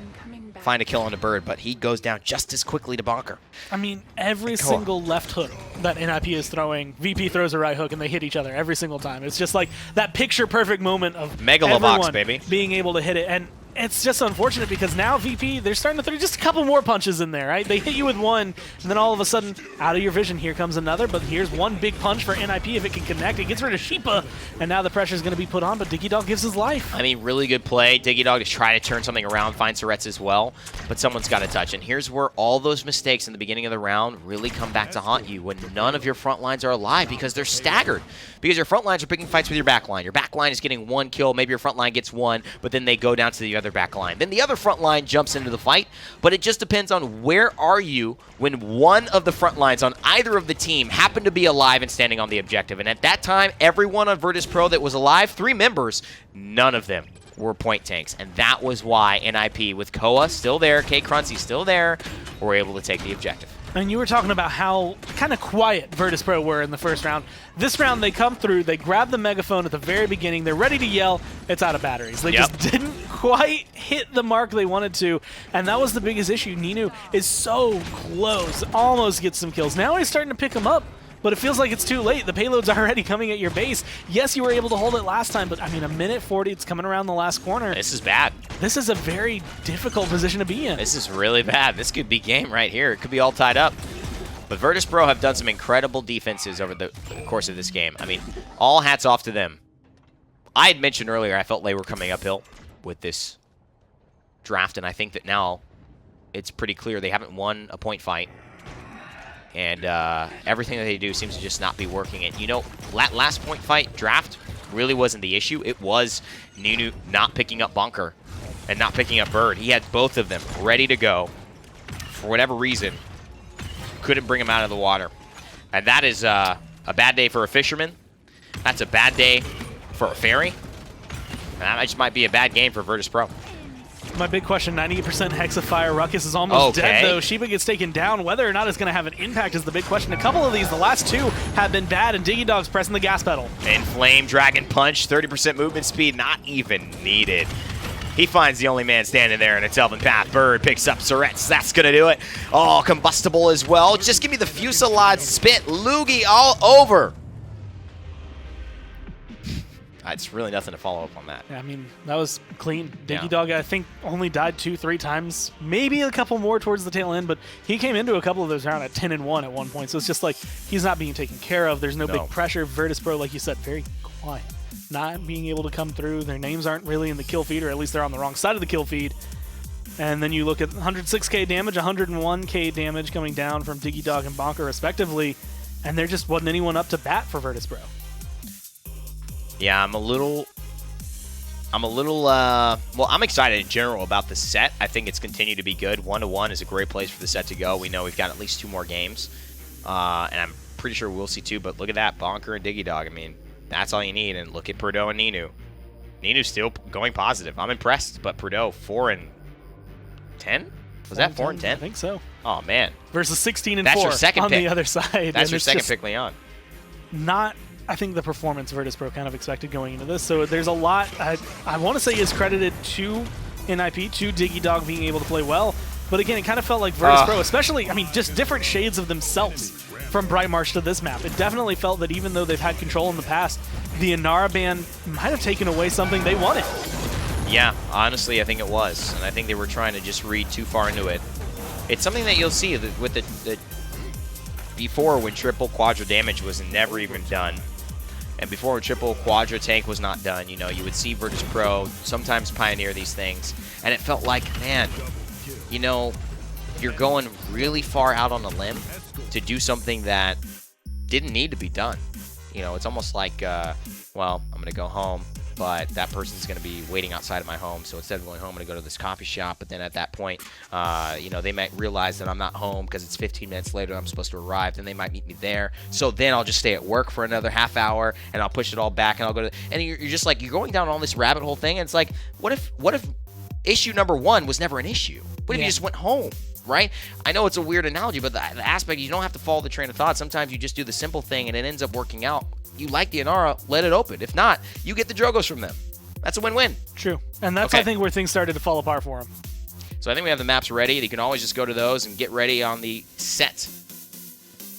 find a kill on a Bird, but he goes down just as quickly to Bonker. I mean, every single left hook that NIP is throwing, VP throws a right hook and they hit each other every single time. It's just like that picture-perfect moment of Megalovox, baby, being able to hit it. And it's just unfortunate because now VP, they're starting to throw just a couple more punches in there, right? They hit you with one, and then all of a sudden, out of your vision, here comes another. But here's one big punch for NIP. If it can connect, it gets rid of Sheepa, and now the pressure's going to be put on, but Digidog gives his life. I mean, really good play. Digidog is trying to turn something around, find Surretz as well, but someone's got to touch. And here's where all those mistakes in the beginning of the round really come back to haunt you, when none of your front lines are alive because they're staggered. Because your front lines are picking fights with your back line. Your back line is getting one kill, maybe your front line gets one, but then they go down to the other back line. Then the other front line jumps into the fight, but it just depends on where are you when one of the front lines on either of the team happen to be alive and standing on the objective. And at that time, everyone on Virtus Pro that was alive, 3 members, none of them were point tanks. And that was why NIP, with Koa still there, K. Crunchy still there, were able to take the objective. And you were talking about how kind of quiet Virtus Pro were in the first round. This round, they come through, they grab the megaphone at the very beginning, they're ready to yell, it's out of batteries. They just didn't quite hit the mark they wanted to, and that was the biggest issue. Ninu is so close, almost gets some kills. Now he's starting to pick them up, but it feels like it's too late. The payload's already coming at your base. Yes, you were able to hold it last time, but I mean, a minute 40, it's coming around the last corner. This is bad. This is a very difficult position to be in. This is really bad. This could be game right here. It could be all tied up. But Virtus Pro have done some incredible defenses over the course of this game. I mean, all hats off to them. I had mentioned earlier I felt they were coming uphill with this draft, and I think that now it's pretty clear they haven't won a point fight. And everything that they do seems to just not be working. And, you know, last point fight draft really wasn't the issue. It was Ninu not picking up Bonker and not picking up Bird. He had both of them ready to go. For whatever reason, couldn't bring him out of the water. And that is a bad day for a fisherman. That's a bad day for a ferry. And that just might be a bad game for Virtus Pro. My big question, 90% Hexafire. Ruckus is almost dead, though. Sheepa gets taken down. Whether or not it's going to have an impact is the big question. A couple of these, the last 2, have been bad, and Digidog's pressing the gas pedal. And Flame Dragon Punch, 30% movement speed, not even needed. He finds the only man standing there in its Elven Path. Bird picks up Surretz. That's going to do it. Oh, combustible as well. Just give me the Fusillade spit. Loogie all over. It's really nothing to follow up on that. Yeah, I mean, that was clean. Digidog, I think, only died 2-3 times, maybe a couple more towards the tail end, but he came into a couple of those rounds at 10-1 at one point, so it's just like he's not being taken care of. There's no big pressure. Virtus Pro, like you said, very quiet. Not being able to come through. Their names aren't really in the kill feed, or at least they're on the wrong side of the kill feed. And then you look at 106k damage, 101k damage coming down from Digidog and Bonker, respectively, and there just wasn't anyone up to bat for Virtus Pro. Yeah, I'm excited in general about the set. I think it's continued to be good. 1-1 is a great place for the set to go. We know we've got at least 2 more games, and I'm pretty sure we'll see 2, but look at that, Bonker and Digidog. I mean, that's all you need, and look at Purdue and Ninu. Ninu's still going positive. I'm impressed, but Purdue, 4-10? Was that 4-10? I think so. Oh, man. Versus 16-4 That's your second on pick. the other side. That's your second pick, Leon. Not, I think, the performance Virtus Pro kind of expected going into this. So there's a lot I want to say is credited to NIP, to Digidog being able to play well. But again, it kind of felt like Virtus Pro, especially, I mean, just different shades of themselves from Bright Marsh to this map. It definitely felt that even though they've had control in the past, the Inara ban might have taken away something they wanted. Yeah, honestly, I think it was. And I think they were trying to just read too far into it. It's something that you'll see with the before when triple quadra damage was never even done. And before when triple quadra tank was not done, you know, you would see Virtus Pro sometimes pioneer these things. And it felt like, man, you know, you're going really far out on a limb to do something that didn't need to be done. You know, it's almost like, well, I'm going to go home, but that person's going to be waiting outside of my home. So instead of going home, I'm going to go to this coffee shop. But then at that point, you know, they might realize that I'm not home because it's 15 minutes later I'm supposed to arrive. Then they might meet me there. So then I'll just stay at work for another half hour, and I'll push it all back, and I'll go to. And you're just like, you're going down all this rabbit hole thing. And it's like, what if issue number 1 was never an issue? What if you just went home? Right? I know it's a weird analogy, but the aspect, you don't have to follow the train of thought. Sometimes you just do the simple thing and it ends up working out. You like the Inara, let it open. If not, you get the Drogos from them. That's a win-win. True. And that's, I think, where things started to fall apart for him. So I think we have the maps ready. You can always just go to those and get ready on the set.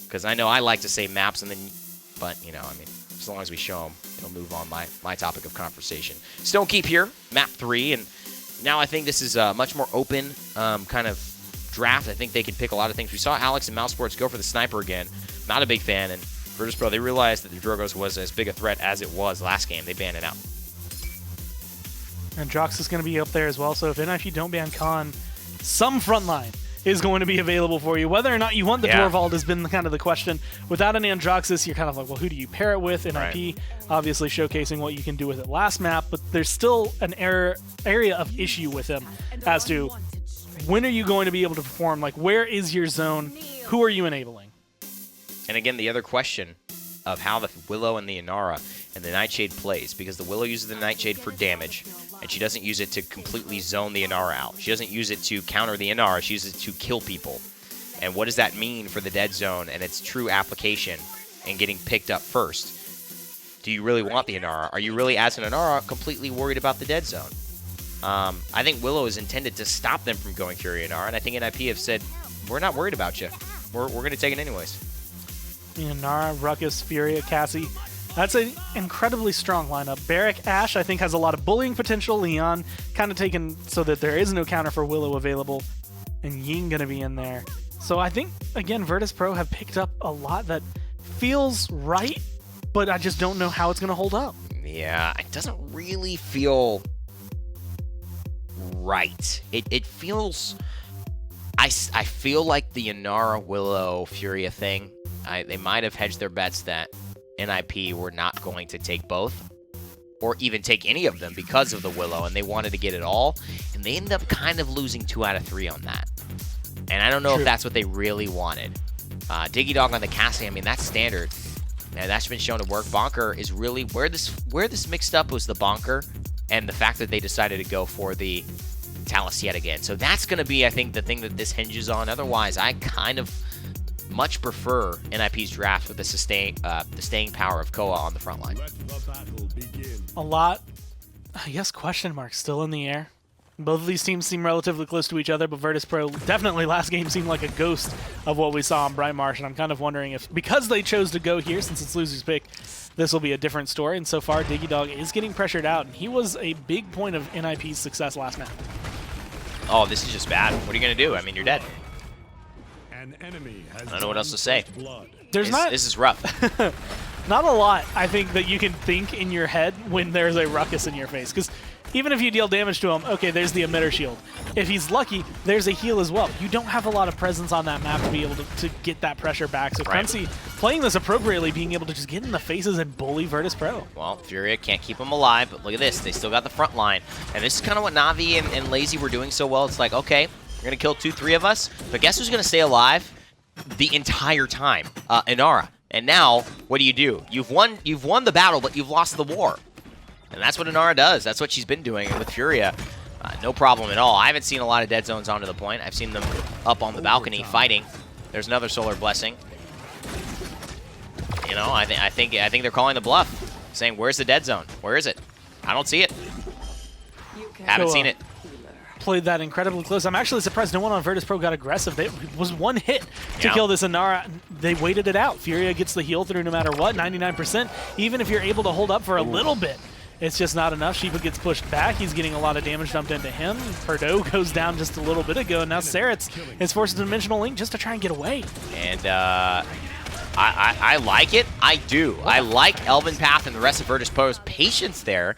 Because I know I like to say maps, and then, but, you know, I mean, as long as we show them, it'll move on my topic of conversation. Stonekeep here, map 3, and now I think this is a much more open kind of draft. I think they can pick a lot of things. We saw Alex and Mouse Sports go for the sniper again. Not a big fan, and Virtus Pro, they realized that the Drogos was as big a threat as it was last game. They banned it out. And Drox is going to be up there as well, so if NIP don't ban Khan, some frontline is going to be available for you. Whether or not you want the Dwarvald has been kind of the question. Without an Androxus, you're kind of like, well, who do you pair it with? NIP, obviously showcasing what you can do with it last map, but there's still an area of issue with him as to when are you going to be able to perform? Like, where is your zone? Who are you enabling? And again, the other question of how the Willow and the Inara and the Nightshade plays, because the Willow uses the Nightshade for damage, and she doesn't use it to completely zone the Inara out. She doesn't use it to counter the Inara. She uses it to kill people. And what does that mean for the dead zone and its true application and getting picked up first? Do you really want the Inara? Are you really, as an Inara, completely worried about the dead zone? I think Willow is intended to stop them from going Fury Inara, and I think NIP have said, we're not worried about you. We're going to take it anyways. Inara, Ruckus, Furia, Cassie. That's an incredibly strong lineup. Barrack, Ashe, I think, has a lot of bullying potential. Leon kind of taken so that there is no counter for Willow available. And Ying going to be in there. So I think, again, Virtus Pro have picked up a lot that feels right, but I just don't know how it's going to hold up. Yeah, it doesn't really feel right. It feels... I feel like the Inara, Willow, Furia thing, they might have hedged their bets that NIP were not going to take both, or even take any of them because of the Willow, and they wanted to get it all, and they ended up kind of losing 2 out of 3 on that. And I don't know if that's what they really wanted. Diggy Dog on the Cassie, I mean, that's standard. And that's been shown to work. Bonker is really... Where this mixed up was the Bonker, and the fact that they decided to go for the Talus yet again. So that's going to be, I think, the thing that this hinges on. Otherwise, I kind of much prefer NIP's draft with the staying power of Koa on the front line. A lot, I guess, question marks still in the air. Both of these teams seem relatively close to each other, but Virtus Pro definitely last game seemed like a ghost of what we saw on Bright Marsh, and I'm kind of wondering if, because they chose to go here since it's loser's pick, this will be a different story. And so far, Diggy Dog is getting pressured out, and he was a big point of NIP's success last map. Oh, this is just bad. What are you going to do? I mean, you're dead. An enemy has I don't know what else to say. There's This is rough. not a lot, I think, that you can think in your head when there's a Ruckus in your face. Because even if you deal damage to him, okay, there's the emitter shield. If he's lucky, there's a heal as well. You don't have a lot of presence on that map to be able to get that pressure back. So Crunchy playing this appropriately, being able to just get in the faces and bully Virtus Pro. Well, Furia can't keep them alive, but look at this. They still got the front line. And this is kind of what Navi and Lazy were doing so well. It's like, okay, you're going to kill 2-3 of us, but guess who's going to stay alive the entire time? Inara. And now, what do? You've won the battle, but you've lost the war. And that's what Inara does. That's what she's been doing. And with Furia, no problem at all. I haven't seen a lot of dead zones onto the point. I've seen them up on the balcony fighting. There's another Solar Blessing. You know, I think they're calling the bluff, saying, "Where's the dead zone? Where is it? I don't see it. Haven't seen it." Played that incredibly close. I'm actually surprised no one on Virtus Pro got aggressive. It was one hit to kill this Inara. They waited it out. Furia gets the heal through no matter what, 99%. Even if you're able to hold up for a little bit, it's just not enough. Shiva gets pushed back. He's getting a lot of damage dumped into him. Perdo goes down just a little bit ago. And now Saritz is forced to Dimensional Link just to try and get away. And I like it. I do. I like Elven Path and the rest of Virtus Pro's patience there.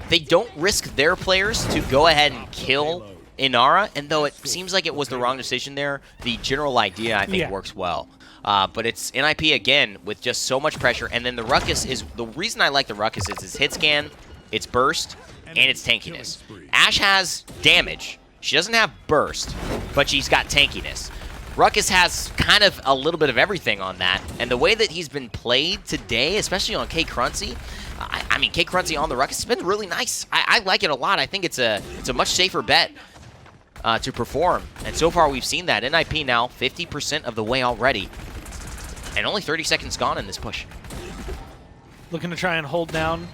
They don't risk their players to go ahead and kill Inara, and though it seems like it was the wrong decision there, the general idea, I think, works well. But it's NIP again with just so much pressure, and then the Ruckus is, the reason I like the Ruckus is its hit scan, its burst, and its tankiness. Ashe has damage. She doesn't have burst, but she's got tankiness. Ruckus has kind of a little bit of everything on that, and the way that he's been played today, especially on K Cruncy, I mean, K Cruncy on the Ruckus has been really nice. I like it a lot. I think it's a much safer bet to perform, and so far we've seen that. NIP now 50% of the way already, and only 30 seconds gone in this push. Looking to try and hold down.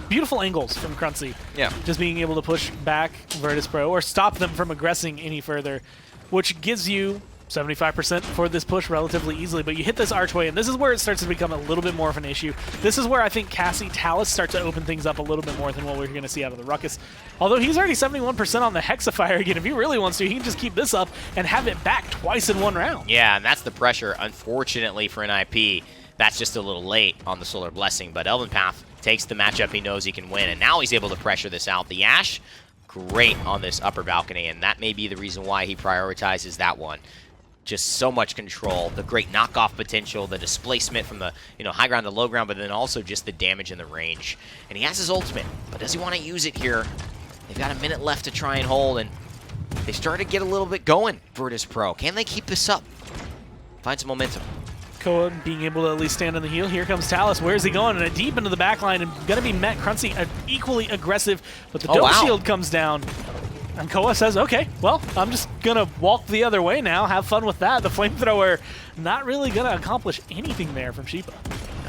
Beautiful angles from Cruncy. Yeah. Just being able to push back Virtus Pro or stop them from aggressing any further, which gives you 75% for this push relatively easily. But you hit this archway, and this is where it starts to become a little bit more of an issue. This is where I think Cassie, Talus start to open things up a little bit more than what we're going to see out of the Ruckus. Although he's already 71% on the Hexafire again. If he really wants to, he can just keep this up and have it back twice in one round. Yeah, and that's the pressure. Unfortunately for NIP, that's just a little late on the Solar Blessing. But Elven Path takes the matchup he knows he can win, and now he's able to pressure this out. The Ashe, great on this upper balcony, and that may be the reason why he prioritizes that one. Just so much control, the great knockoff potential, the displacement from the high ground to low ground, but then also just the damage in the range. And he has his ultimate, but does he want to use it here? They've got a minute left to try and hold, and they start to get a little bit going, Virtus Pro. Can they keep this up? Find some momentum. Koa being able to at least stand on the heel. Here comes Talus. Where's he going? And deep into the back line, and going to be met. Cruncy equally aggressive, but the dome shield comes down. And Koa says, okay, well, I'm just going to walk the other way now. Have fun with that. The flamethrower not really going to accomplish anything there from Sheepa.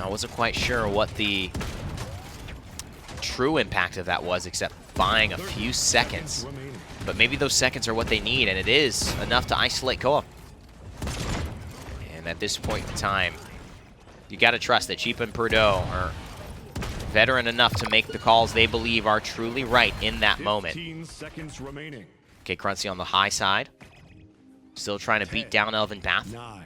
I wasn't quite sure what the true impact of that was, except buying a few seconds. But maybe those seconds are what they need, and it is enough to isolate Koa. And at this point in time, you got to trust that Sheepa and Purdue are veteran enough to make the calls they believe are truly right in that moment. 15 seconds remaining. Okay, Cruncy on the high side. Still trying to beat down Elven Path. 9,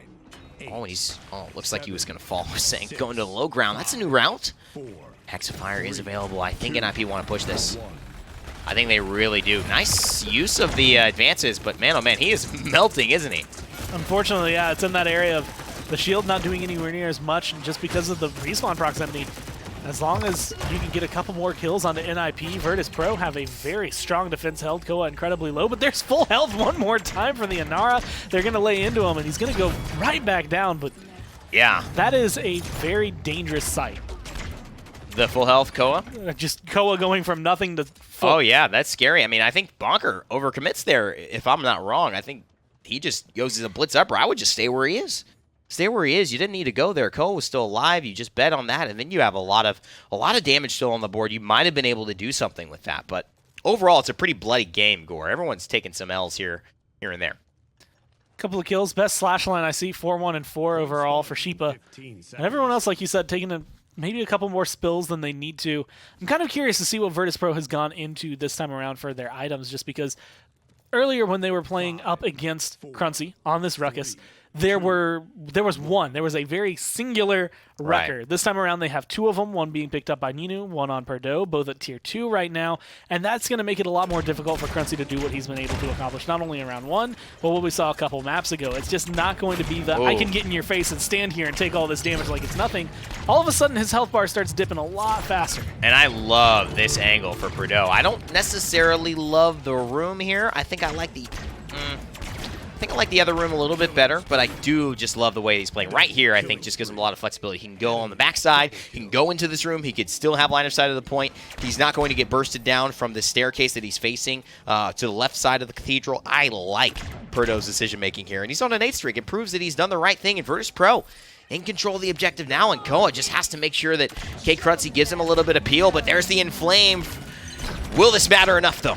8, Looks like he was going to fall. Saying going to the low ground. That's a new route. 4, Hexafire is available. I think NIP want to push this. I think they really do. Nice use of the advances, but man, oh man, he is melting, isn't he? Unfortunately, yeah, it's in that area of the shield not doing anywhere near as much just because of the respawn proximity. As long as you can get a couple more kills onto NIP, Virtus Pro have a very strong defense held. Koa incredibly low, but there's full health one more time for the Inara. They're going to lay into him, and he's going to go right back down, but yeah, that is a very dangerous sight. The full health Koa? Just Koa going from nothing to full. Oh, yeah, that's scary. I mean, I think Bonker overcommits there, if I'm not wrong. I think he just goes as a blitz upper. I would just stay where he is. Stay where he is. You didn't need to go there. Koa was still alive. You just bet on that, and then you have a lot of damage still on the board. You might have been able to do something with that, but overall, it's a pretty bloody game, Gore. Everyone's taking some L's here and there. Couple of kills. Best slash line I see, 4-1 and 4 overall for Sheepa. And everyone else, like you said, taking maybe a couple more spills than they need to. I'm kind of curious to see what Virtus Pro has gone into this time around for their items, just because earlier when they were playing up against Cruncy on this Ruckus, there was a very singular wrecker. Right. This time around, they have two of them, one being picked up by Ninu, one on Purdue, both at tier 2 right now, and that's going to make it a lot more difficult for Cruncy to do what he's been able to accomplish, not only in round 1, but what we saw a couple maps ago. It's just not going to be the, I can get in your face and stand here and take all this damage like it's nothing. All of a sudden, his health bar starts dipping a lot faster. And I love this angle for Purdue. I don't necessarily love the room here. I think I like the... I think I like the other room a little bit better, but I do just love the way he's playing. Right here, I think, just gives him a lot of flexibility. He can go on the backside. He can go into this room. He could still have line of sight of the point. He's not going to get bursted down from the staircase that he's facing to the left side of the cathedral. I like Purdue's decision-making here, and he's on an 8th streak. It proves that he's done the right thing in Virtus Pro. In control of the objective now, and Koa just has to make sure that K Cruncy gives him a little bit of peel, but there's the Inflame. Will this matter enough, though?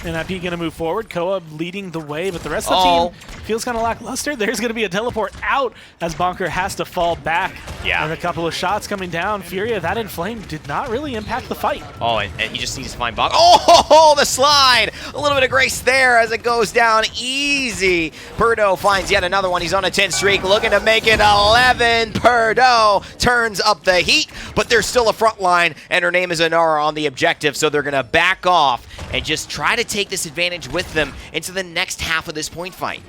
NIP going to move forward. Koa leading the way, but the rest of the team feels kind of lackluster. There's going to be a teleport out as Bonker has to fall back. Yeah. And a couple of shots coming down. Furia, that Inflame did not really impact the fight. Oh, and he just needs to find Bonker. Oh, the slide! A little bit of grace there as it goes down easy. Purdo finds yet another one. He's on a 10 streak, looking to make it 11. Purdo turns up the heat, but there's still a front line, and her name is Inara on the objective, so they're going to back off and just try to take this advantage with them into the next half of this point fight.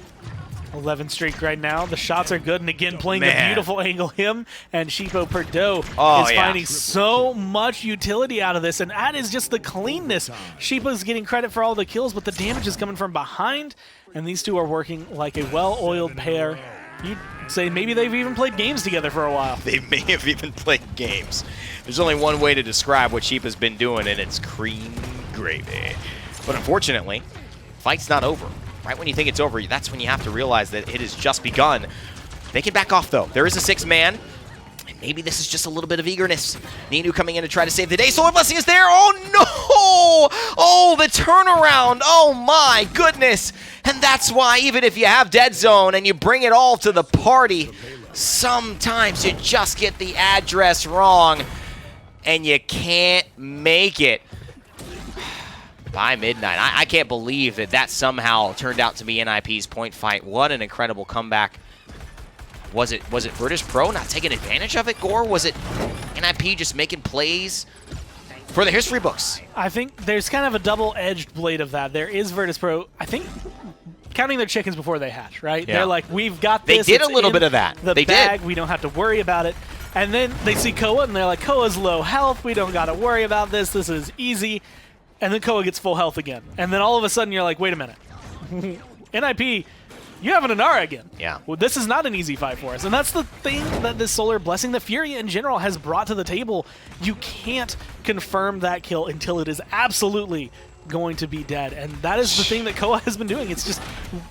11 streak right now. The shots are good, and again, playing the Man. beautiful angle. Him and Sheepo Purdo Oh, is yeah. finding so much utility out of this, and that is just the cleanness. Sheepo's getting credit for all the kills, but the damage is coming from behind, and these two are working like a well-oiled pair. You'd say maybe they've even played games together for a while. They may have even played games. There's only one way to describe what Sheep has been doing, and it's cream gravy. But unfortunately, fight's not over. Right when you think it's over, that's when you have to realize that it has just begun. They can back off, though. There is a 6-man, and maybe this is just a little bit of eagerness. Ninu coming in to try to save the day. Solar Blessing is there. Oh, no! Oh, the turnaround. Oh, my goodness. And that's why even if you have Dead Zone and you bring it all to the party, sometimes you just get the address wrong, and you can't make it by midnight. I can't believe that somehow turned out to be NIP's point fight. What an incredible comeback. Was it Virtus Pro not taking advantage of it, Gore? Was it NIP just making plays for the history books? I think there's kind of a double-edged blade of that. There is Virtus Pro, I think, counting their chickens before they hatch, right? Yeah. They're like, we've got They this. did it's a little in bit of that. The They bag. did. We don't have to worry about it. And then they see Koa, and they're like, Koa's low health. We don't got to worry about this. This is easy. And then Koa gets full health again. And then all of a sudden you're like, wait a minute. NIP, you have an Inara again. Yeah. Well, this is not an easy fight for us. And that's the thing that this Solar Blessing, the Fury in general, has brought to the table. You can't confirm that kill until it is absolutely going to be dead. And that is the thing that Koa has been doing. It's just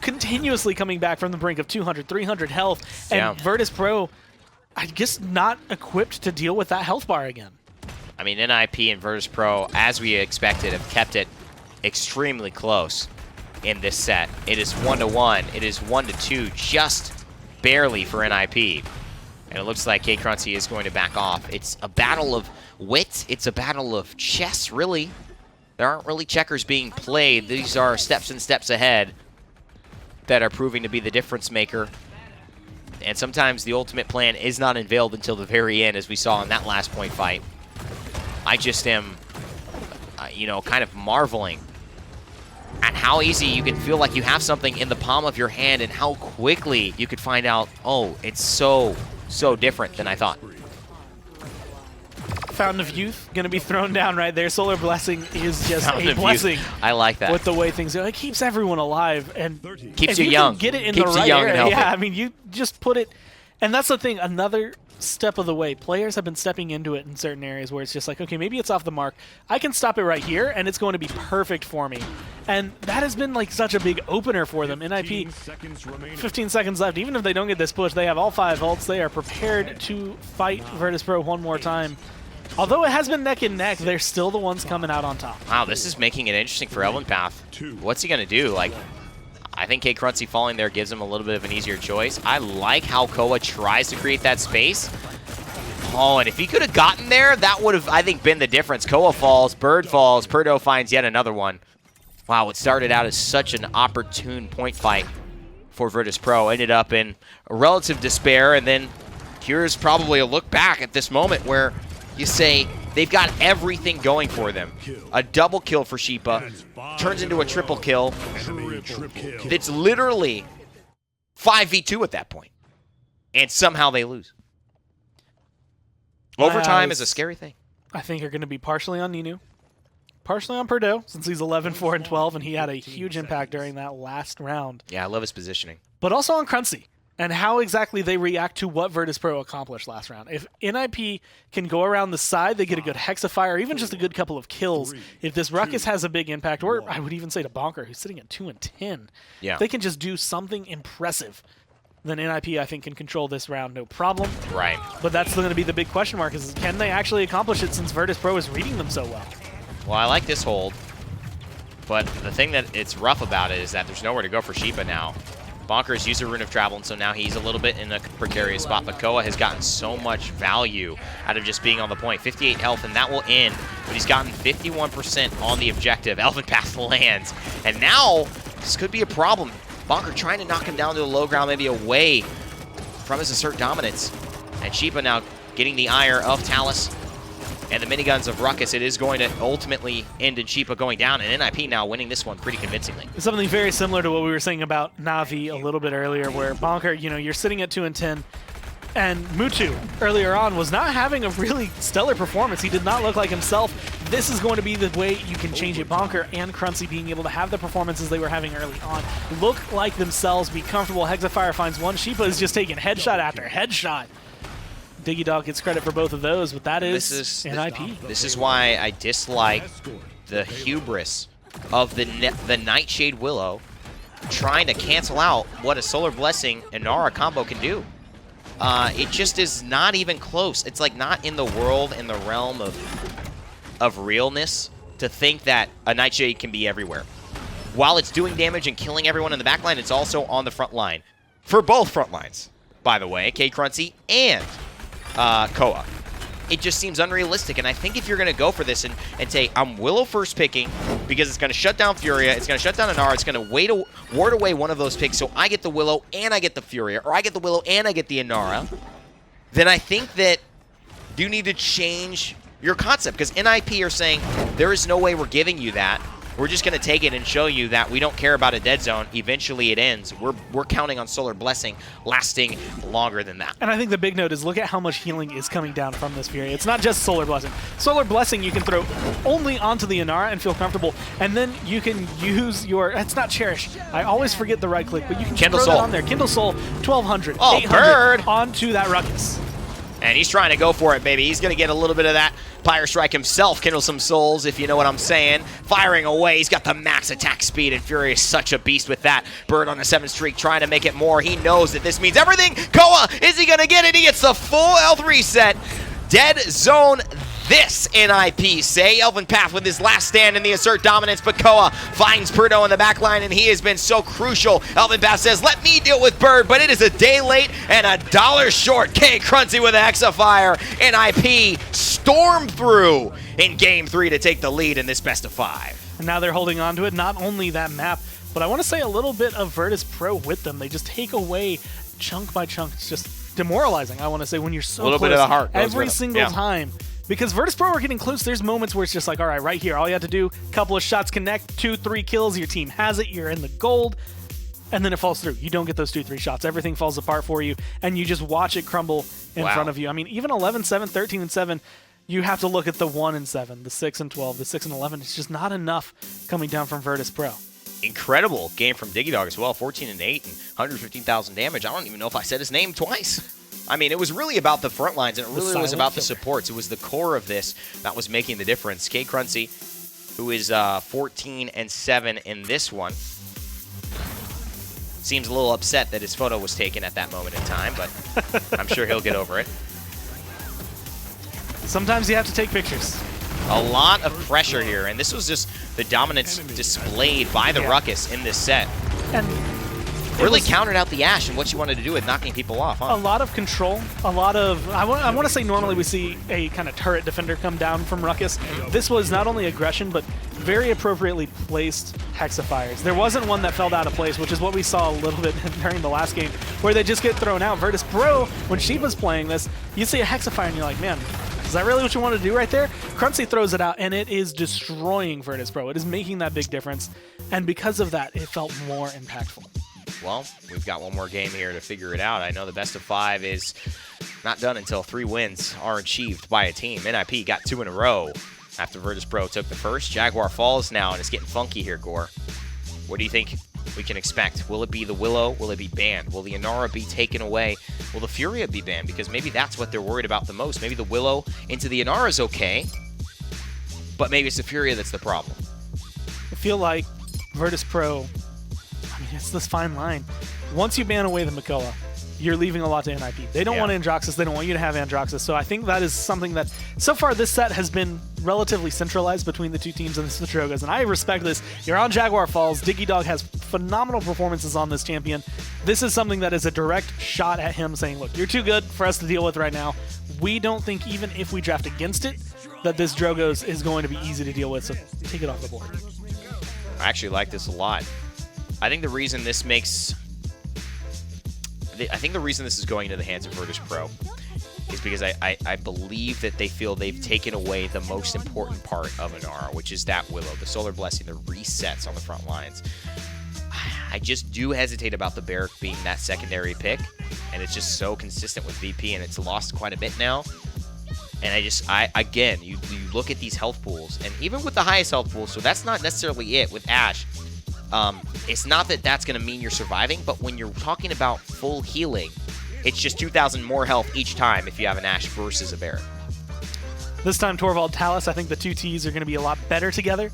continuously coming back from the brink of 200, 300 health. And Yeah. Virtus Pro, I guess, not equipped to deal with that health bar again. I mean, NIP and Virtus Pro, as we expected, have kept it extremely close in this set. It is 1-1. It is 1-2, just barely for NIP. And it looks like K-Crunchy is going to back off. It's a battle of wit. It's a battle of chess, really. There aren't really checkers being played. These are steps and steps ahead that are proving to be the difference maker. And sometimes the ultimate plan is not unveiled until the very end, as we saw in that last point fight. I just am, kind of marveling at how easy you can feel like you have something in the palm of your hand and how quickly you could find out, oh, it's so different than I thought. Fountain of Youth going to be thrown down right there. Solar Blessing is just Fountain a of blessing. Youth. I like that. With the way things go. It keeps everyone alive. And Keeps if you you young. can get it in Keeps the you right young and area. healthy. Yeah, I mean, you just put it. And that's the thing. Another step of the way. Players have been stepping into it in certain areas where it's just like, okay, maybe it's off the mark. I can stop it right here, and it's going to be perfect for me. And that has been like such a big opener for them. NIP, 15 seconds left. Even if they don't get this push, they have all 5 ults. They are prepared to fight Virtus Pro one more time. Although it has been neck and neck, they're still the ones coming out on top. Wow, this is making it interesting for Elven Path. What's he going to do? Like, I think K-Crunchy falling there gives him a little bit of an easier choice. I like how Koa tries to create that space. Oh, and if he could have gotten there, that would have, I think, been the difference. Koa falls, Bird falls, Purdo finds yet another one. Wow, it started out as such an opportune point fight for Virtus Pro. Ended up in a relative despair, and then here's probably a look back at this moment where you say they've got everything going for them. A double kill for Sheepa turns into a triple kill. It's literally 5v2 at that point. And somehow they lose. Overtime is a scary thing. I think are going to be partially on Ninu, partially on Purdo, since he's 11, 4, and 12, and he had a huge impact during that last round. Yeah, I love his positioning. But also on Crunchy, and how exactly they react to what Virtus Pro accomplished last round. If NIP can go around the side, they get a good Hexafire, or even just a good couple of kills. If this Ruckus has a big impact, or I would even say to Bonker, who's sitting at 2 and 10, Yeah. they can just do something impressive. Then NIP, I think, can control this round no problem. Right. But that's going to be the big question mark, is can they actually accomplish it since Virtus Pro is reading them so well? Well, I like this hold. But the thing that it's rough about it is that there's nowhere to go for Sheepa now. Bonker has used a Rune of Travel, and so now he's a little bit in a precarious spot. But Koa has gotten so much value out of just being on the point. 58 health, and that will end. But he's gotten 51% on the objective. Elven Path lands. And now, this could be a problem. Bonker trying to knock him down to the low ground, maybe away from his assert dominance. And Sheepa now getting the ire of Talus and the miniguns of Ruckus. It is going to ultimately end in Sheepa going down, and NIP now winning this one pretty convincingly. Something very similar to what we were saying about Na'Vi a little bit earlier, where Bonker, you know, you're sitting at 2 and 10, and Mutu earlier on was not having a really stellar performance. He did not look like himself. This is going to be the way you can change it. Bonker and Cruncy being able to have the performances they were having early on, look like themselves, be comfortable. Hexafire finds one. Sheepa is just taking headshot after headshot. Diggy Dog gets credit for both of those, but that is NIP. This is why I dislike the hubris of the Nightshade Willow trying to cancel out what a Solar Blessing and Nara combo can do. It just is not even close. It's like not in the world, in the realm of realness, to think that a Nightshade can be everywhere. While it's doing damage and killing everyone in the back line, it's also on the front line. For both front lines, by the way, K Cruncy and Koa. It just seems unrealistic, and I think if you're going to go for this and say, I'm Willow first picking, because it's going to shut down Furia, it's going to shut down Inara, it's going to ward away one of those picks, so I get the Willow and I get the Furia, or I get the Willow and I get the Inara, then I think that you need to change your concept, because NIP are saying, there is no way we're giving you that. We're just going to take it and show you that we don't care about a dead zone. Eventually it ends. We're counting on Solar Blessing lasting longer than that. And I think the big note is look at how much healing is coming down from this Fury. It's not just Solar Blessing. Solar Blessing you can throw only onto the Inara and feel comfortable. And then you can use your... It's not Cherish. I always forget the right click, but you can Kindle throw Soul. that on there. Kindle Soul, 1200, Oh, 800 Bird! onto that Ruckus. And he's trying to go for it, baby. He's going to get a little bit of that Pyre Strike himself, kindle some souls, if you know what I'm saying. Firing away. He's got the max attack speed, and Fury is such a beast with that. Bird on a 7 streak, trying to make it more. He knows that this means everything. Koa, is he going to get it? He gets the full health reset. Dead zone this, NIP say. Elven Path with his last stand in the assert dominance, but Koa finds Prudo in the back line, and he has been so crucial. Elven Path says, let me deal with Bird, but it is a day late and $1 short. K Cruncy with an Hexafire. NIP storm through in Game 3 to take the lead in this best of 5. And now they're holding on to it. Not only that map, but I want to say a little bit of Virtus Pro with them. They just take away chunk by chunk. It's just demoralizing, I want to say, when you're so little close bit of the heart goes every with 'em. single Yeah. time. Because Virtus Pro are getting close. There's moments where it's just like, all right here, all you have to do, couple of shots connect, 2-3 kills, your team has it, you're in the gold, and then it falls through. You don't get those 2-3 shots. Everything falls apart for you, and you just watch it crumble in front of you. I mean, even 11-7, 13-7, you have to look at the 1-7, the 6-12, the 6-11. It's just not enough coming down from Virtus Pro. Incredible game from Diggy Dog as well. 14-8 and 115,000 damage. I don't even know if I said his name twice. I mean, it was really about the front lines, and it really was about the supports. It was the core of this that was making the difference. K Cruncy, who is 14-7 in this one, seems a little upset that his photo was taken at that moment in time, but I'm sure he'll get over it. Sometimes you have to take pictures. A lot of pressure here, and this was just the dominance displayed by the Ruckus in this set. And really countered out the Ashe and what you wanted to do with knocking people off, huh? A lot of control, a lot of... I want to say normally we see a kind of turret defender come down from Ruckus. This was not only aggression, but very appropriately placed Hexafires. There wasn't one that fell out of place, which is what we saw a little bit during the last game, where they just get thrown out. Virtus Pro, when Sheepa's playing this, you see a Hexafire and you're like, man, is that really what you want to do right there? Cruncy throws it out, and it is destroying Virtus Pro. It is making that big difference, and because of that, it felt more impactful. Well, we've got one more game here to figure it out. I know the best of 5 is not done until 3 wins are achieved by a team. NIP got 2 in a row after Virtus Pro took the first. Jaguar falls now, and it's getting funky here, Gore. What do you think we can expect? Will it be the Willow? Will it be banned? Will the Inara be taken away? Will the Furia be banned? Because maybe that's what they're worried about the most. Maybe the Willow into the Inara is okay, but maybe it's the Furia that's the problem. I feel like Virtus Pro... it's this fine line. Once you ban away the Mikoa, you're leaving a lot to NIP. They don't want Androxus. They don't want you to have Androxus. So I think that is something that, so far, this set has been relatively centralized between the two teams and the Citrogos, and I respect this. You're on Jaguar Falls. Digidog has phenomenal performances on this champion. This is something that is a direct shot at him saying, look, you're too good for us to deal with right now. We don't think, even if we draft against it, that this Drogos is going to be easy to deal with, so take it off the board. I actually like this a lot. I think the reason this makes... I think the reason this is going into the hands of Virtus Pro is because I believe that they feel they've taken away the most important part of Inara, which is that Willow, the Solar Blessing, the resets on the front lines. I just do hesitate about the Barrack being that secondary pick, and it's just so consistent with VP, and it's lost quite a bit now. And again, you look at these health pools, and even with the highest health pool, so that's not necessarily it with Ashe. It's not that that's going to mean you're surviving, but when you're talking about full healing, it's just 2,000 more health each time if you have an Ashe versus a Barrack. This time, Torvald, Talus, I think the two Ts are going to be a lot better together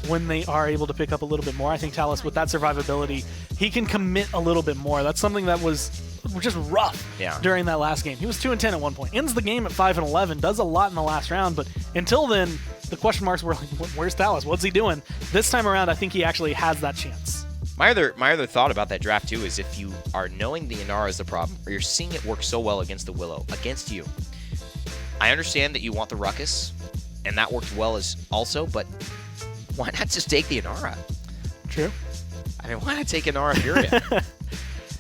when they are able to pick up a little bit more. I think Talus, with that survivability, he can commit a little bit more. That's something that was just rough during that last game. He was 2-10 at one point. Ends the game at 5-11, does a lot in the last round, but until then, the question marks were like, where's Talus? What's he doing? This time around, I think he actually has that chance. My other thought about that draft, too, is if you are knowing the Inara is the problem, or you're seeing it work so well against the Willow, against you, I understand that you want the Ruckus, and that worked well as also, but why not just take the Inara? True. I mean, why not take Inara Furia?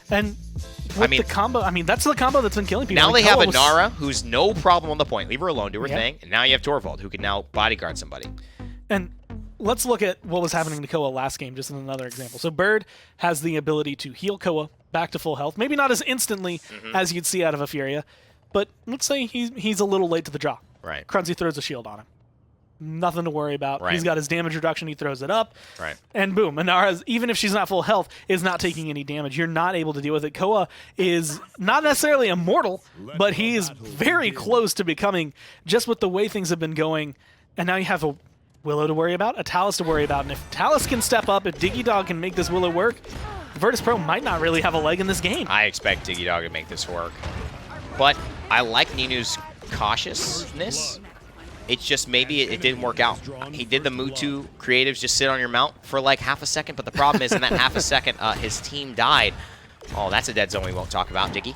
And the combo, that's the combo that's been killing people. Now they have Inara, who's no problem on the point. Leave her alone, do her thing. And now you have Torvald, who can now bodyguard somebody. And let's look at what was happening to Koa last game, just in another example. So Bird has the ability to heal Koa back to full health. Maybe not as instantly as you'd see out of a Furia, but let's say he's a little late to the draw. Right. Crunzy throws a shield on him. Nothing to worry about. Right. He's got his damage reduction. He throws it up. Right. And boom. Inara, even if she's not full health, is not taking any damage. You're not able to deal with it. Koa is not necessarily immortal, but he is very close to becoming, just with the way things have been going. And now you have a Willow to worry about, a Talus to worry about. And if Talus can step up, if Digidog can make this Willow work, Virtus Pro might not really have a leg in this game. I expect Digidog to make this work. But I like Ninu's cautiousness. It's just maybe it didn't work out. He did the Mutu creatives, just sit on your mount for like half a second, but the problem is in that half a second, his team died. Oh, that's a dead zone we won't talk about, Diggy.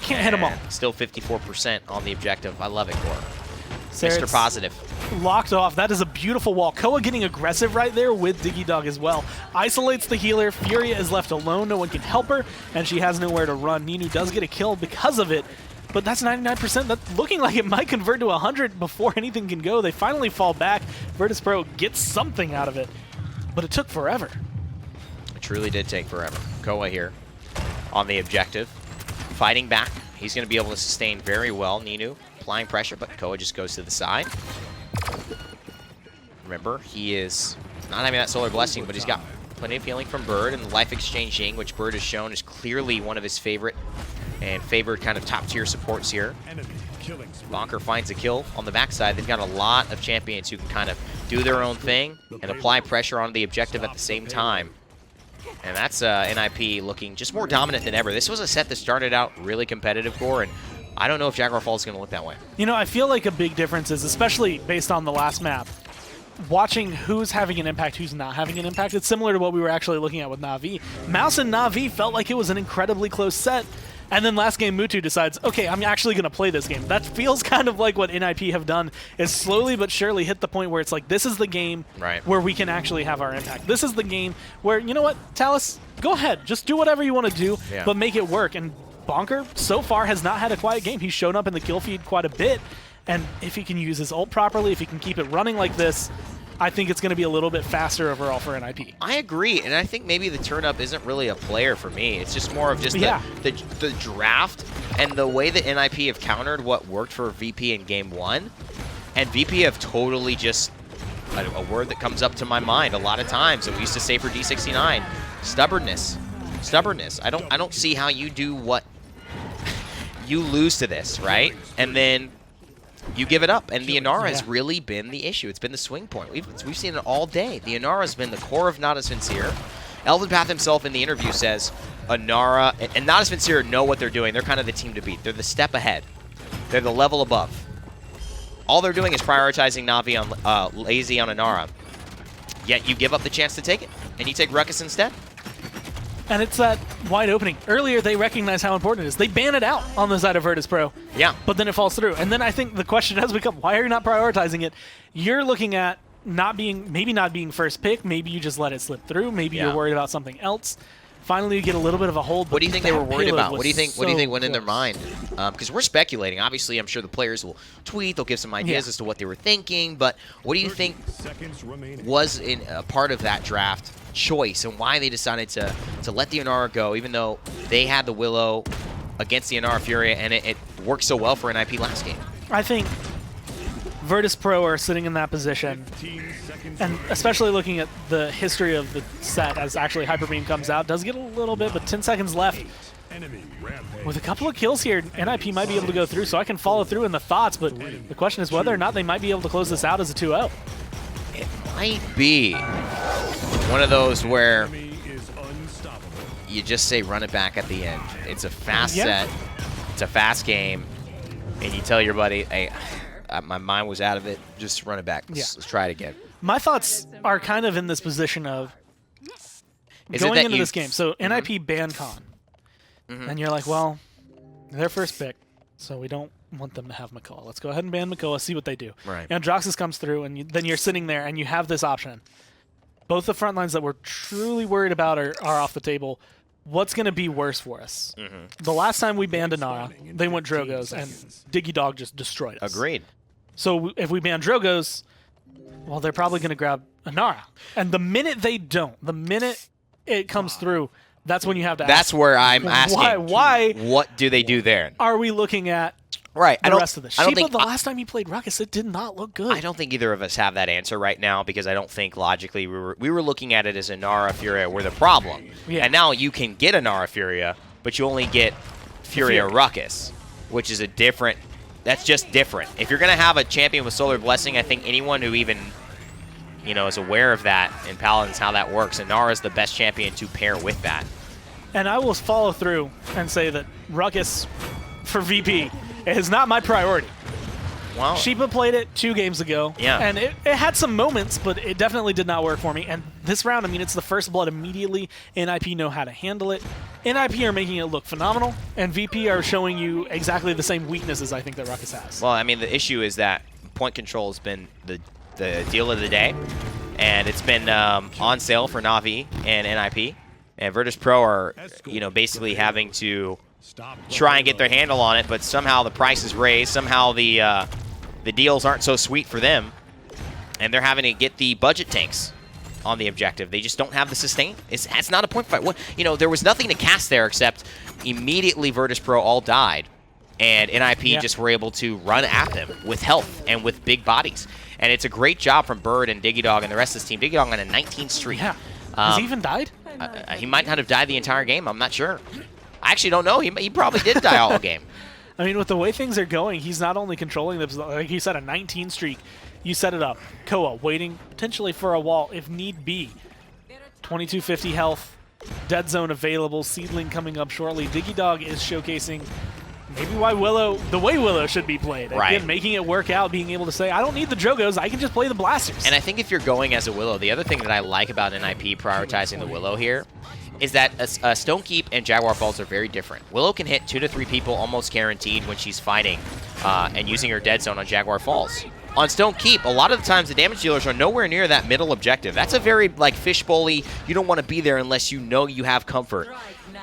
Can't hit them all. Still 54% on the objective. I love it, Core. Sarah, Mr. Positive. Locked off. That is a beautiful wall. Koa getting aggressive right there with Digidog as well. Isolates the healer. Furia is left alone. No one can help her, and she has nowhere to run. Ninu does get a kill because of it, but that's 99%. That's looking like it might convert to 100 before anything can go. They finally fall back. Virtus Pro gets something out of it, but it took forever. It truly did take forever. Koa here on the objective. Fighting back. He's going to be able to sustain very well. Ninu applying pressure, but Koa just goes to the side. Remember, he is not having that Solar Blessing, but he's got plenty of healing from Bird and the Life Exchanging, which Bird has shown is clearly one of his favorite and favored kind of top-tier supports here. Bonker finds a kill on the backside. They've got a lot of champions who can kind of do their own thing and apply pressure on the objective at the same time. And that's NIP looking just more dominant than ever. This was a set that started out really competitive, Core, and I don't know if Jaguar Falls is going to look that way. You know, I feel like a big difference is, especially based on the last map, watching who's having an impact, who's not having an impact. It's similar to what we were actually looking at with Na'Vi. Mouse and Na'Vi felt like it was an incredibly close set, and then last game Mutu decides, okay, I'm actually going to play this game. That feels kind of like what NIP have done, is slowly but surely hit the point where it's like, this is the game where we can actually have our impact. This is the game where, you know what, Talus, go ahead. Just do whatever you want to do, but make it work. And Bonker, so far, has not had a quiet game. He's shown up in the kill feed quite a bit, and if he can use his ult properly, if he can keep it running like this, I think it's going to be a little bit faster overall for NIP. I agree, and I think maybe the turn-up isn't really a player for me. It's just more of just the draft and the way that NIP have countered what worked for VP in Game 1. And VP have totally just, a word that comes up to my mind a lot of times that we used to say for D69, stubbornness. Stubbornness. I don't see how you do what you lose to this, right? And then you give it up, and the Inara has really been the issue. It's been the swing point. We've seen it all day. The Inara has been the core of Not As Sincere. Elvin Path himself in the interview says Inara and not as Vincere know what they're doing. They're kind of the team to beat. They're the step ahead. They're the level above. All they're doing is prioritizing Na'Vi on Lazy on Inara. Yet you give up the chance to take it, and you take Ruckus instead. And it's that wide opening. Earlier, they recognize how important it is. They ban it out on the side of Virtus Pro. Yeah. But then it falls through. And then I think the question has become, why are you not prioritizing it? You're looking at maybe not being first pick. Maybe you just let it slip through. Maybe you're worried about something else. Finally, you get a little bit of a hold. What do you think they were worried about? What do you think? What do you think went in their close. mind? Because we're speculating. Obviously, I'm sure the players will tweet. They'll give some ideas as to what they were thinking. But what do you think Seconds remaining. was in a part of that draft choice and why they decided to let the Inara go, even though they had the Willow against the Inara Furia and it worked so well for NIP last game? I think Virtus Pro are sitting in that position. 15 seconds And especially looking at the history of the set as actually Hyper Beam comes out, does get a little bit, but 10 seconds left. enemy rampage. With a couple of kills here, NIP might be able to go through, so I can follow through in the thoughts, but the question is whether or not they might be able to close this out as a 2-0. It might be one of those where Enemy is unstoppable. you just say run it back at the end. It's a fast Yeah. set. It's a fast game. And you tell your buddy, hey, my mind was out of it. Just run it back. Let's try it again. My thoughts are kind of in this position of Is it going that into you- this game. So NIP ban Con. And you're like, well, they're first pick, so we don't want them to have Makoa. Let's go ahead and ban Makoa, see what they do. Right. And Droxus comes through, and then you're sitting there, and you have this option. Both the front lines that we're truly worried about are off the table. What's going to be worse for us? The last time we banned Inara, they went Drogos, and Diggy Dog just destroyed us. Agreed. So if we ban Drogos, well, they're probably going to grab Inara. And the minute they don't, the minute it comes through, that's when you have to That's ask, where I'm asking. why What do they do there? are we looking at Right. the rest of this? I don't Sheba, think the last time he played Ruckus, it did not look good. I don't think either of us have that answer right now because I don't think logically we were looking at it as Inara Furia were the problem. Yeah. And now you can get Inara Furia, but you only get Furia Ruckus, which is a different. That's just different. If you're gonna have a champion with Solar Blessing, I think anyone who even is aware of that in Paladins how that works, Inara is the best champion to pair with that. And I will follow through and say that Ruckus for VP is not my priority. Well, Sheba played it 2 games ago, Yeah. and it had some moments, but it definitely did not work for me. And this round, I mean, it's the first blood immediately. NIP know how to handle it. NIP are making it look phenomenal, and VP are showing you exactly the same weaknesses I think that Ruckus has. well, I mean, the issue is that point control has been the deal of the day, and it's been on sale for Na'Vi and NIP. And Virtus Pro are, basically having to try and get their handle on it, but somehow the price is raised. Somehow the deals aren't so sweet for them, and they're having to get the budget tanks on the objective. They just don't have the sustain. It's not a point fight. There was nothing to cast there except immediately Virtus Pro all died, and NIP just were able to run at them with health and with big bodies. And it's a great job from Bird and Diggy Dog and the rest of this team. Diggy Dog on a 19 streak. Yeah. Has he even died? He might not have died the entire game. I'm not sure. I actually don't know. He probably did die all game. I mean, with the way things are going, he's not only controlling the, like you said, a 19 streak. You set it up. Koa waiting potentially for a wall if need be. 2250 health. Dead zone available. Seedling coming up shortly. Diggy Dog is showcasing maybe why the way Willow should be played. Right. Again, making it work out, being able to say, I don't need the Jogos, I can just play the Blasters. And I think if you're going as a Willow, the other thing that I like about NIP prioritizing the Willow here is that Stonekeep and Jaguar Falls are very different. Willow can hit 2 to 3 people almost guaranteed when she's fighting and using her dead zone on Jaguar Falls. On Stonekeep, a lot of the times the damage dealers are nowhere near that middle objective. That's a very, fishbowl-y, you don't want to be there unless you know you have comfort.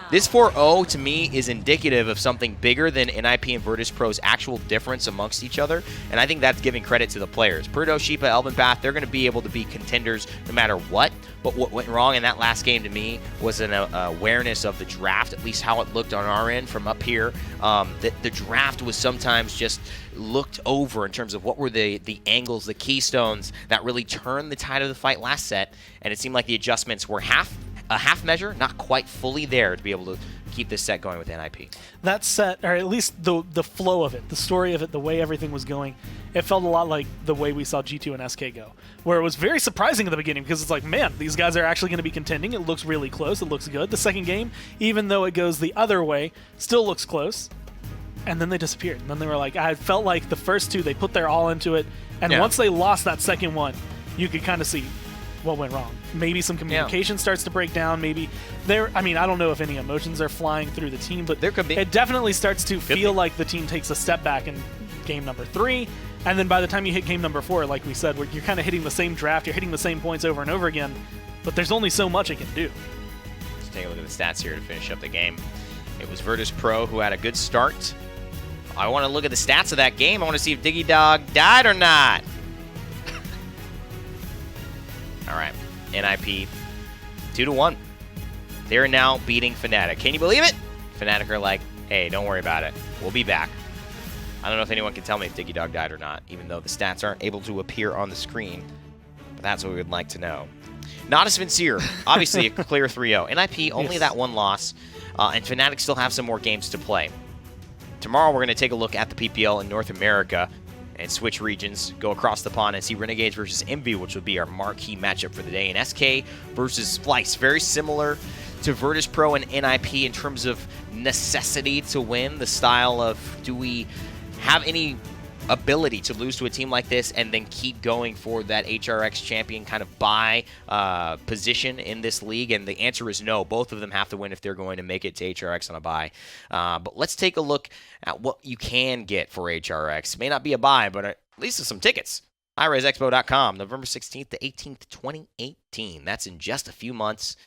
This 4-0, to me, is indicative of something bigger than NIP and Virtus Pro's actual difference amongst each other, and I think that's giving credit to the players. Purdo, Sheepa, Elvin Path, they're going to be able to be contenders no matter what, but what went wrong in that last game to me was an awareness of the draft, at least how it looked on our end from up here. The draft was sometimes just looked over in terms of what were the angles, the keystones that really turned the tide of the fight last set, and it seemed like the adjustments were a half measure, not quite fully there to be able to keep this set going with NIP. That set, or at least the flow of it, the story of it, the way everything was going, it felt a lot like the way we saw G2 and SK go, where it was very surprising at the beginning because it's like, man, these guys are actually going to be contending. It looks really close. It looks good. The second game, even though it goes the other way, still looks close. And then they disappeared. And then they were like, I felt like the first two, they put their all into it. And once they lost that second one, you could kind of see what went wrong. Maybe some communication starts to break down. Maybe I don't know if any emotions are flying through the team, but there could be. It definitely starts to feel like the team takes a step back in game number 3. And then by the time you hit game number 4, like we said, where you're kind of hitting the same draft, you're hitting the same points over and over again, but there's only so much it can do. Let's take a look at the stats here to finish up the game. It was Virtus Pro who had a good start. I want to look at the stats of that game. I want to see if Diggy Dog died or not. All right, NIP 2-1. They're now beating Fnatic. Can you believe it? Fnatic are like, hey, don't worry about it. We'll be back. I don't know if anyone can tell me if Diggy Dog died or not, even though the stats aren't able to appear on the screen. But that's what we would like to know. Not as sincere. Obviously, a clear 3-0. NIP, only that one loss. And Fnatic still have some more games to play. Tomorrow, we're going to take a look at the PPL in North America and switch regions, go across the pond and see Renegades versus Envy, which will be our marquee matchup for the day. And SK versus Splice, very similar to Virtus Pro and NIP in terms of necessity to win, the style of do we have any ability to lose to a team like this and then keep going for that HRX champion kind of bye position in this league? And the answer is no. Both of them have to win if they're going to make it to HRX on a bye. But let's take a look at what you can get for HRX. May not be a bye, but at least some tickets. iRaceExpo.com, November 16th to 18th, 2018. That's in just a few months.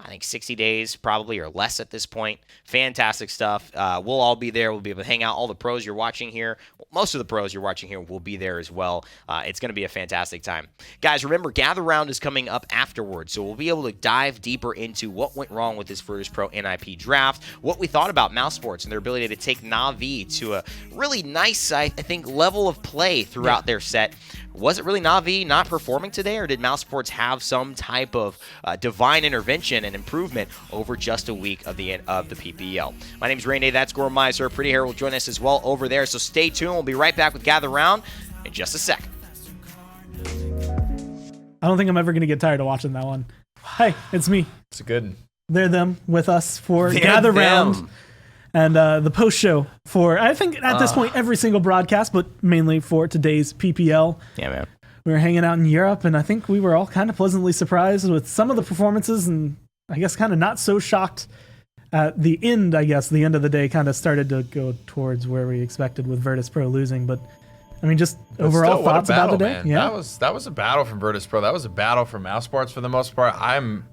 I think 60 days probably or less at this point. Fantastic stuff. We'll all be there. We'll be able to hang out. All the pros you're watching here, most of the pros you're watching here will be there as well. It's going to be a fantastic time. Guys, remember, Gather Round is coming up afterwards, so we'll be able to dive deeper into what went wrong with this Virtus Pro NIP draft, what we thought about Mouse Sports and their ability to take Na'Vi to a really nice, I think, level of play throughout their set. Was it really Na'Vi not performing today, or did Mouse Sports have some type of divine intervention and improvement over just a week of the PPL? My name is Rainy. That's Gormizer. Pretty Hair will join us as well over there, so stay tuned. We'll be right back with Gather Round in just a sec. I don't think I'm ever going to get tired of watching that one. Hey, it's me. It's a good one. They're them with us for Gather Round. And the post show for, I think at this point, every single broadcast, but mainly for today's PPL. Yeah, man. We were hanging out in Europe, and I think we were all kind of pleasantly surprised with some of the performances, and I guess kind of not so shocked at the end. I guess the end of the day kind of started to go towards where we expected with Virtus Pro losing. But I mean, just overall thoughts about the day. Man. Yeah, that was a battle from Virtus Pro. That was a battle from Mouse Sports for the most part. I'm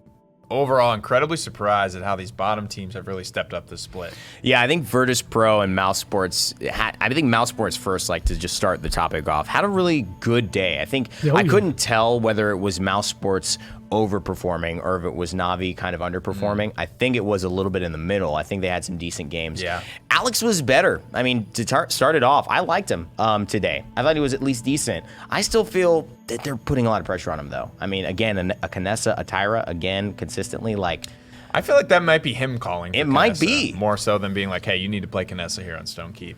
overall incredibly surprised at how these bottom teams have really stepped up this split. Yeah, I think Virtus Pro and Mouse Sports I think Mouse Sports first, like to just start the topic off, had a really good day. I think I couldn't tell whether it was Mouse Sports overperforming or if it was Na'Vi kind of underperforming. I think it was a little bit in the middle. I think they had some decent games. Yeah. Alex was better. I mean, to start it off, I liked him today. I thought he was at least decent. I still feel that they're putting a lot of pressure on him, though. I mean, again, a Kinessa, a Tyra, again, consistently, like... I feel like that might be him calling for It Kinessa, might be. More so than being like, hey, you need to play Kinessa here on Stone Keep.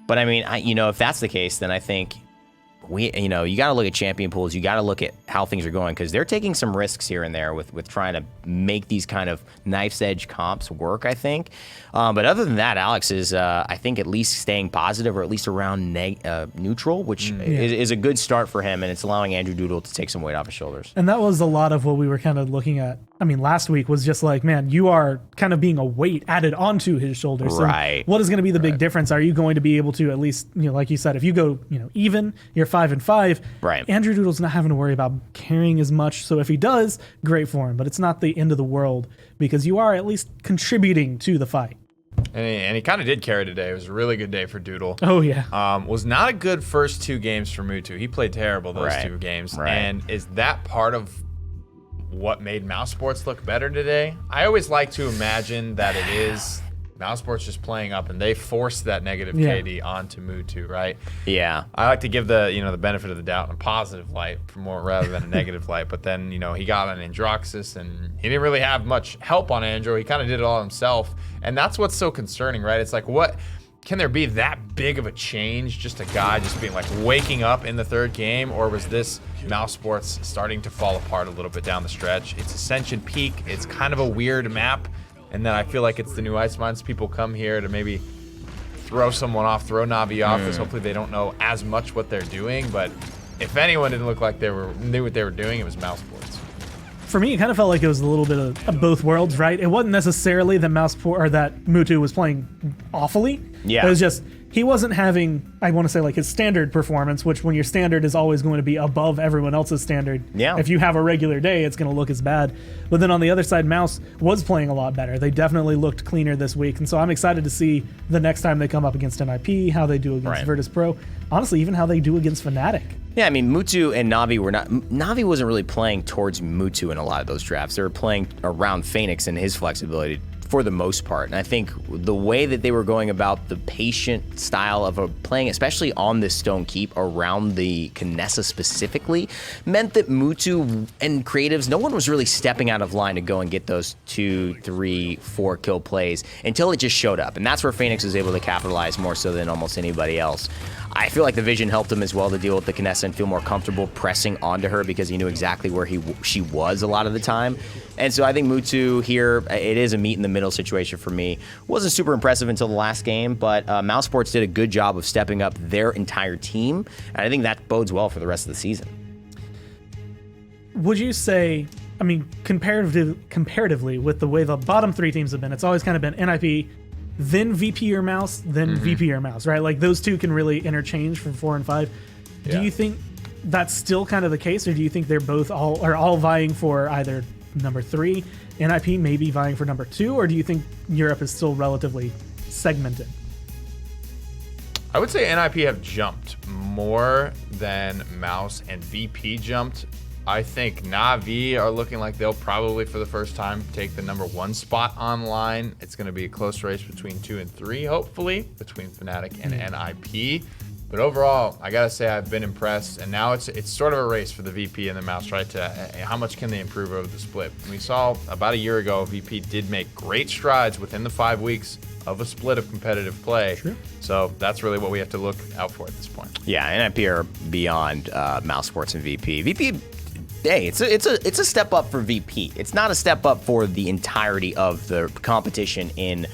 But, I mean, if that's the case, then I think... you got to look at champion pools. You got to look at how things are going, because they're taking some risks here and there with trying to make these kind of knife's edge comps work, I think. But other than that, Alex is, I think, at least staying positive or at least around neutral, which is a good start for him, and it's allowing Andrew Doodle to take some weight off his shoulders. And that was a lot of what we were kind of looking at. I mean, last week was just like, man, you are kind of being a weight added onto his shoulders. Right. So what is going to be the big difference? Are you going to be able to at least, like you said, if you go, even, you're 5-5. Right. Andrew Doodle's not having to worry about carrying as much. So if he does, great for him. But it's not the end of the world, because you are at least contributing to the fight. And he kind of did carry today. It was a really good day for Doodle. Oh, yeah. Was not a good first 2 games for Mutu. He played terrible those 2 games. Right. And is that part of what made Mouse Sports look better today? I always like to imagine that it is Mousesport's just playing up, and they forced that negative KD onto Mutu, right? Yeah. I like to give the the benefit of the doubt in a positive light more rather than a negative light. But then he got on Androxus, and he didn't really have much help on Andro. He kind of did it all himself, and that's what's so concerning, right? It's like, what can there be that big of a change? Just a guy just being like waking up in the third game, or was this Mousesports starting to fall apart a little bit down the stretch? It's Ascension Peak. It's kind of a weird map. And then I feel like it's the new Ice Mines. People come here to maybe throw someone off, throw Navi off, because hopefully they don't know as much what they're doing. But if anyone didn't look like knew what they were doing, it was Mousesports. For me, it kind of felt like it was a little bit of both worlds, right? It wasn't necessarily that that Mutu was playing awfully. Yeah. It was just he wasn't having, I want to say, like his standard performance, which when your standard is always going to be above everyone else's standard. Yeah. If you have a regular day, it's going to look as bad. But then on the other side, Mouse was playing a lot better. They definitely looked cleaner this week. And so I'm excited to see the next time they come up against NIP, how they do against Virtus Pro. Honestly, even how they do against Fnatic. Yeah, I mean, Mutu and Navi were not. Navi wasn't really playing towards Mutu in a lot of those drafts. They were playing around Phoenix and his flexibility for the most part. And I think the way that they were going about the patient style of playing, especially on this Stone Keep around the Kinessa specifically, meant that Mutu and creatives, no one was really stepping out of line to go and get those 2, 3, 4 kill plays until it just showed up. And that's where Phoenix was able to capitalize more so than almost anybody else. I feel like the vision helped him as well to deal with the Kinessa and feel more comfortable pressing onto her because he knew exactly where she was a lot of the time. And so I think Mutu here, it is a meet in the middle situation for me. Wasn't super impressive until the last game, but Mousesports did a good job of stepping up their entire team, and I think that bodes well for the rest of the season. Would you say, I mean, comparatively with the way the bottom 3 teams have been, it's always kind of been NIP, then VP or Mouse, then VP or Mouse, right? Like those two can really interchange from 4 and 5. Yeah. Do you think that's still kind of the case, or do you think they're both all vying for either number 3, NIP maybe vying for number 2, or do you think Europe is still relatively segmented? I would say NIP have jumped more than Mouse and VP jumped. I think Na'Vi are looking like they'll probably, for the first time, take the number 1 spot online. It's going to be a close race between 2 and 3, hopefully, between Fnatic and NIP. But overall, I gotta say I've been impressed, and now it's sort of a race for the VP and the Mouse, right? To how much can they improve over the split? We saw about a year ago, VP did make great strides within the 5 weeks of a split of competitive play. Sure. So that's really what we have to look out for at this point. Yeah, NIP are beyond Mousesports and VP. VP, hey, it's a step up for VP. It's not a step up for the entirety of the competition in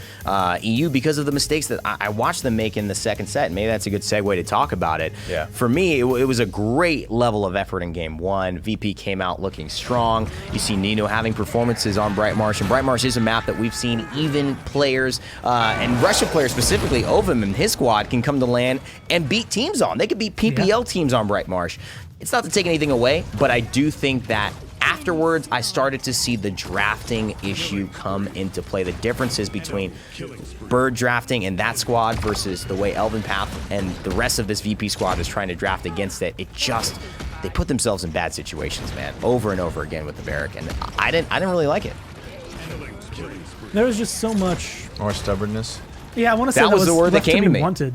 EU because of the mistakes that I watched them make in the second set. Maybe that's a good segue to talk about it. Yeah. For me, it was a great level of effort in game 1. VP came out looking strong. You see Nino having performances on Bright Marsh, and Bright Marsh is a map that we've seen even players, and Russian players specifically, Ovim and his squad can come to LAN and beat teams on. They could beat PPL teams on Bright Marsh. It's not to take anything away, but I do think that afterwards, I started to see the drafting issue come into play. The differences between Bird drafting and that squad versus the way Elven Path and the rest of this VP squad is trying to draft against it. They put themselves in bad situations, man, over and over again with the Barrack, and I didn't really like it. There was just so much More stubbornness. Yeah, I want to say That was the word that left came to to be me. wanted.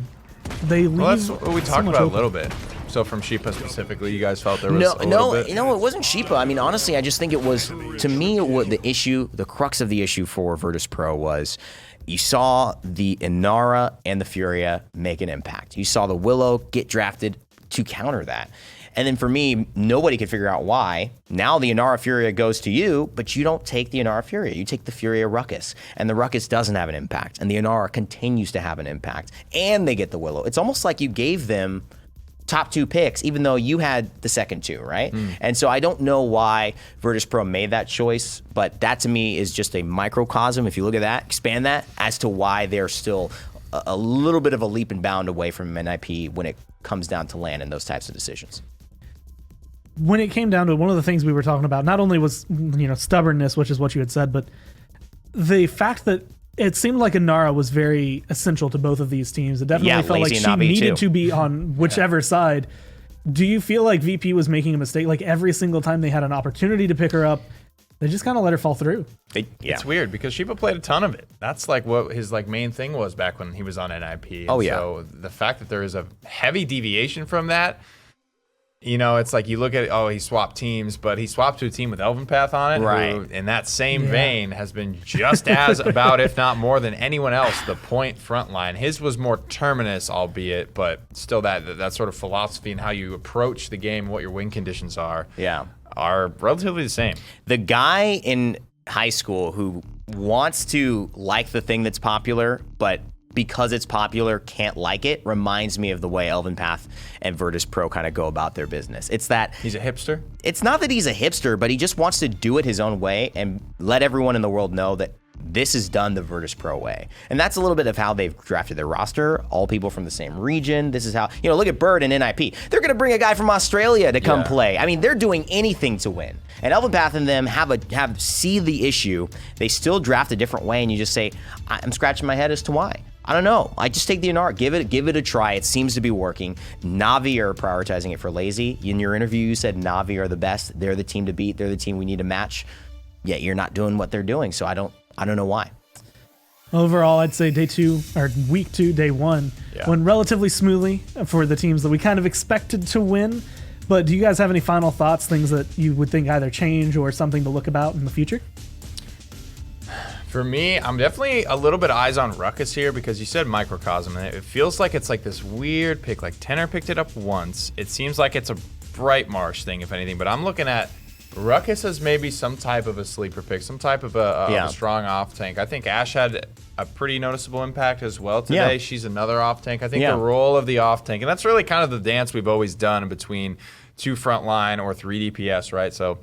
They leave Well, that's what we so talked much about a open. little bit. So from Sheepa specifically, you guys felt there was a little bit? No, it wasn't Sheepa. I mean, honestly, I just think it was, to me, what the crux of the issue for Virtus Pro was you saw the Inara and the Furia make an impact. You saw the Willow get drafted to counter that. And then for me, nobody could figure out why. Now the Inara Furia goes to you, but you don't take the Inara Furia. You take the Furia Ruckus. And the Ruckus doesn't have an impact. And the Inara continues to have an impact. And they get the Willow. It's almost like you gave them top 2 picks, even though you had the second 2, right? And so I don't know why Virtus Pro made that choice, but that to me is just a microcosm. If you look at that, expand that, as to why they're still a little bit of a leap and bound away from NIP when it comes down to LAN and those types of decisions. When it came down to it, one of the things we were talking about, not only was stubbornness, which is what you had said, but the fact that it seemed like Inara was very essential to both of these teams. It definitely felt like Lazy she and Navi needed too. to be on whichever side. Do you feel like VP was making a mistake? Like every single time they had an opportunity to pick her up, They just kind of let her fall through. It's weird because Sheepa played a ton of it. That's like what his like main thing was back when he was on NIP. Oh, yeah. So the fact that there is a heavy deviation from that, you know, it's like you look at, he swapped teams, but he swapped to a team with Elven Path on it, Right. who, in that same vein, has been just as about, if not more than anyone else, the point front line. His was more Terminus, albeit, but still that sort of philosophy and how you approach the game and what your win conditions are relatively the same. The guy in high school who wants to like the thing that's popular, but because it's popular, can't like it, reminds me of the way Elven Path and Virtus Pro kind of go about their business. It's that he's a hipster. It's not that he's a hipster, but he just wants to do it his own way and let everyone in the world know that this is done the Virtus Pro way. And that's a little bit of how they've drafted their roster. All people from the same region. This is how, look at Bird and NIP. They're going to bring a guy from Australia to come play. I mean, they're doing anything to win. And Elven Path and them see the issue. They still draft a different way, and you just say, I'm scratching my head as to why. I don't know. I just take the Inara. Give it a try. It seems to be working. Navi are prioritizing it for lazy. In your interview, you said Navi are the best. They're the team to beat. They're the team we need to match. Yet you're not doing what they're doing. So I don't know why. Overall, I'd say week 2, day 1 went relatively smoothly for the teams that we kind of expected to win. But do you guys have any final thoughts, things that you would think either change or something to look about in the future? For me, I'm definitely a little bit eyes on Ruckus here because you said Microcosm, and it feels like it's like this weird pick. Like Tenor picked it up once. It seems like it's a Bright Marsh thing, if anything. But I'm looking at Ruckus as maybe some type of a sleeper pick, some type of a strong off tank. I think Ash had a pretty noticeable impact as well today. Yeah. She's another off tank. I think the role of the off tank, and that's really kind of the dance we've always done in between 2 frontline or 3 DPS, right? So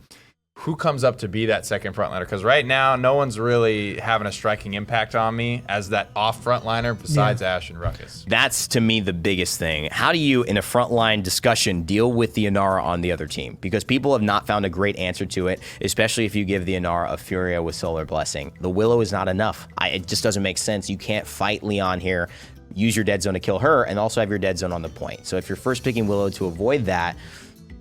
who comes up to be that second frontliner? Because right now, no one's really having a striking impact on me as that off frontliner besides Ash and Ruckus. That's, to me, the biggest thing. How do you, in a frontline discussion, deal with the Inara on the other team? Because people have not found a great answer to it, especially if you give the Inara a Furia with Solar Blessing. The Willow is not enough. It just doesn't make sense. You can't fight Leon here, use your dead zone to kill her, and also have your dead zone on the point. So if you're first picking Willow to avoid that,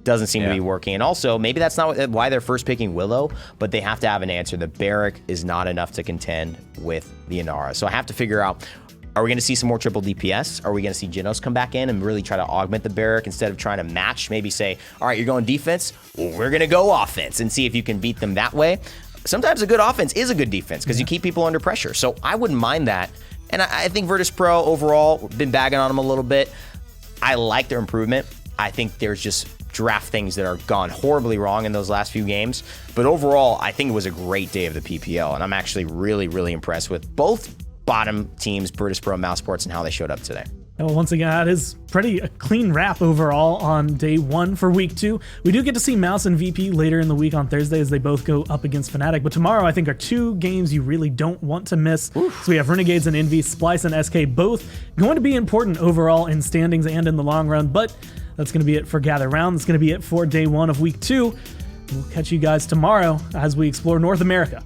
doesn't seem to be working. And also, maybe that's not why they're first picking Willow, but they have to have an answer. The Barrack is not enough to contend with the Inara. So I have to figure out, are we going to see some more triple DPS? Are we going to see Genos come back in and really try to augment the Barrack instead of trying to match? Maybe say, all right, you're going defense, well, we're going to go offense and see if you can beat them that way. Sometimes a good offense is a good defense because you keep people under pressure. So I wouldn't mind that. And I think Virtus Pro overall, been bagging on them a little bit. I like their improvement. I think there's just draft things that are gone horribly wrong in those last few games. But overall, I think it was a great day of the PPL, and I'm actually really, really impressed with both bottom teams, Virtus Pro and Mouse Sports, and how they showed up today. Well, once again, that is a clean wrap overall on day 1 for week 2. We do get to see Mouse and VP later in the week on Thursday as they both go up against Fnatic. But tomorrow, I think, are 2 games you really don't want to miss. So we have Renegades and Envy, Splice and SK, both going to be important overall in standings and in the long run. But that's going to be it for Gather Round. That's going to be it for day 1 of week 2. We'll catch you guys tomorrow as we explore North America.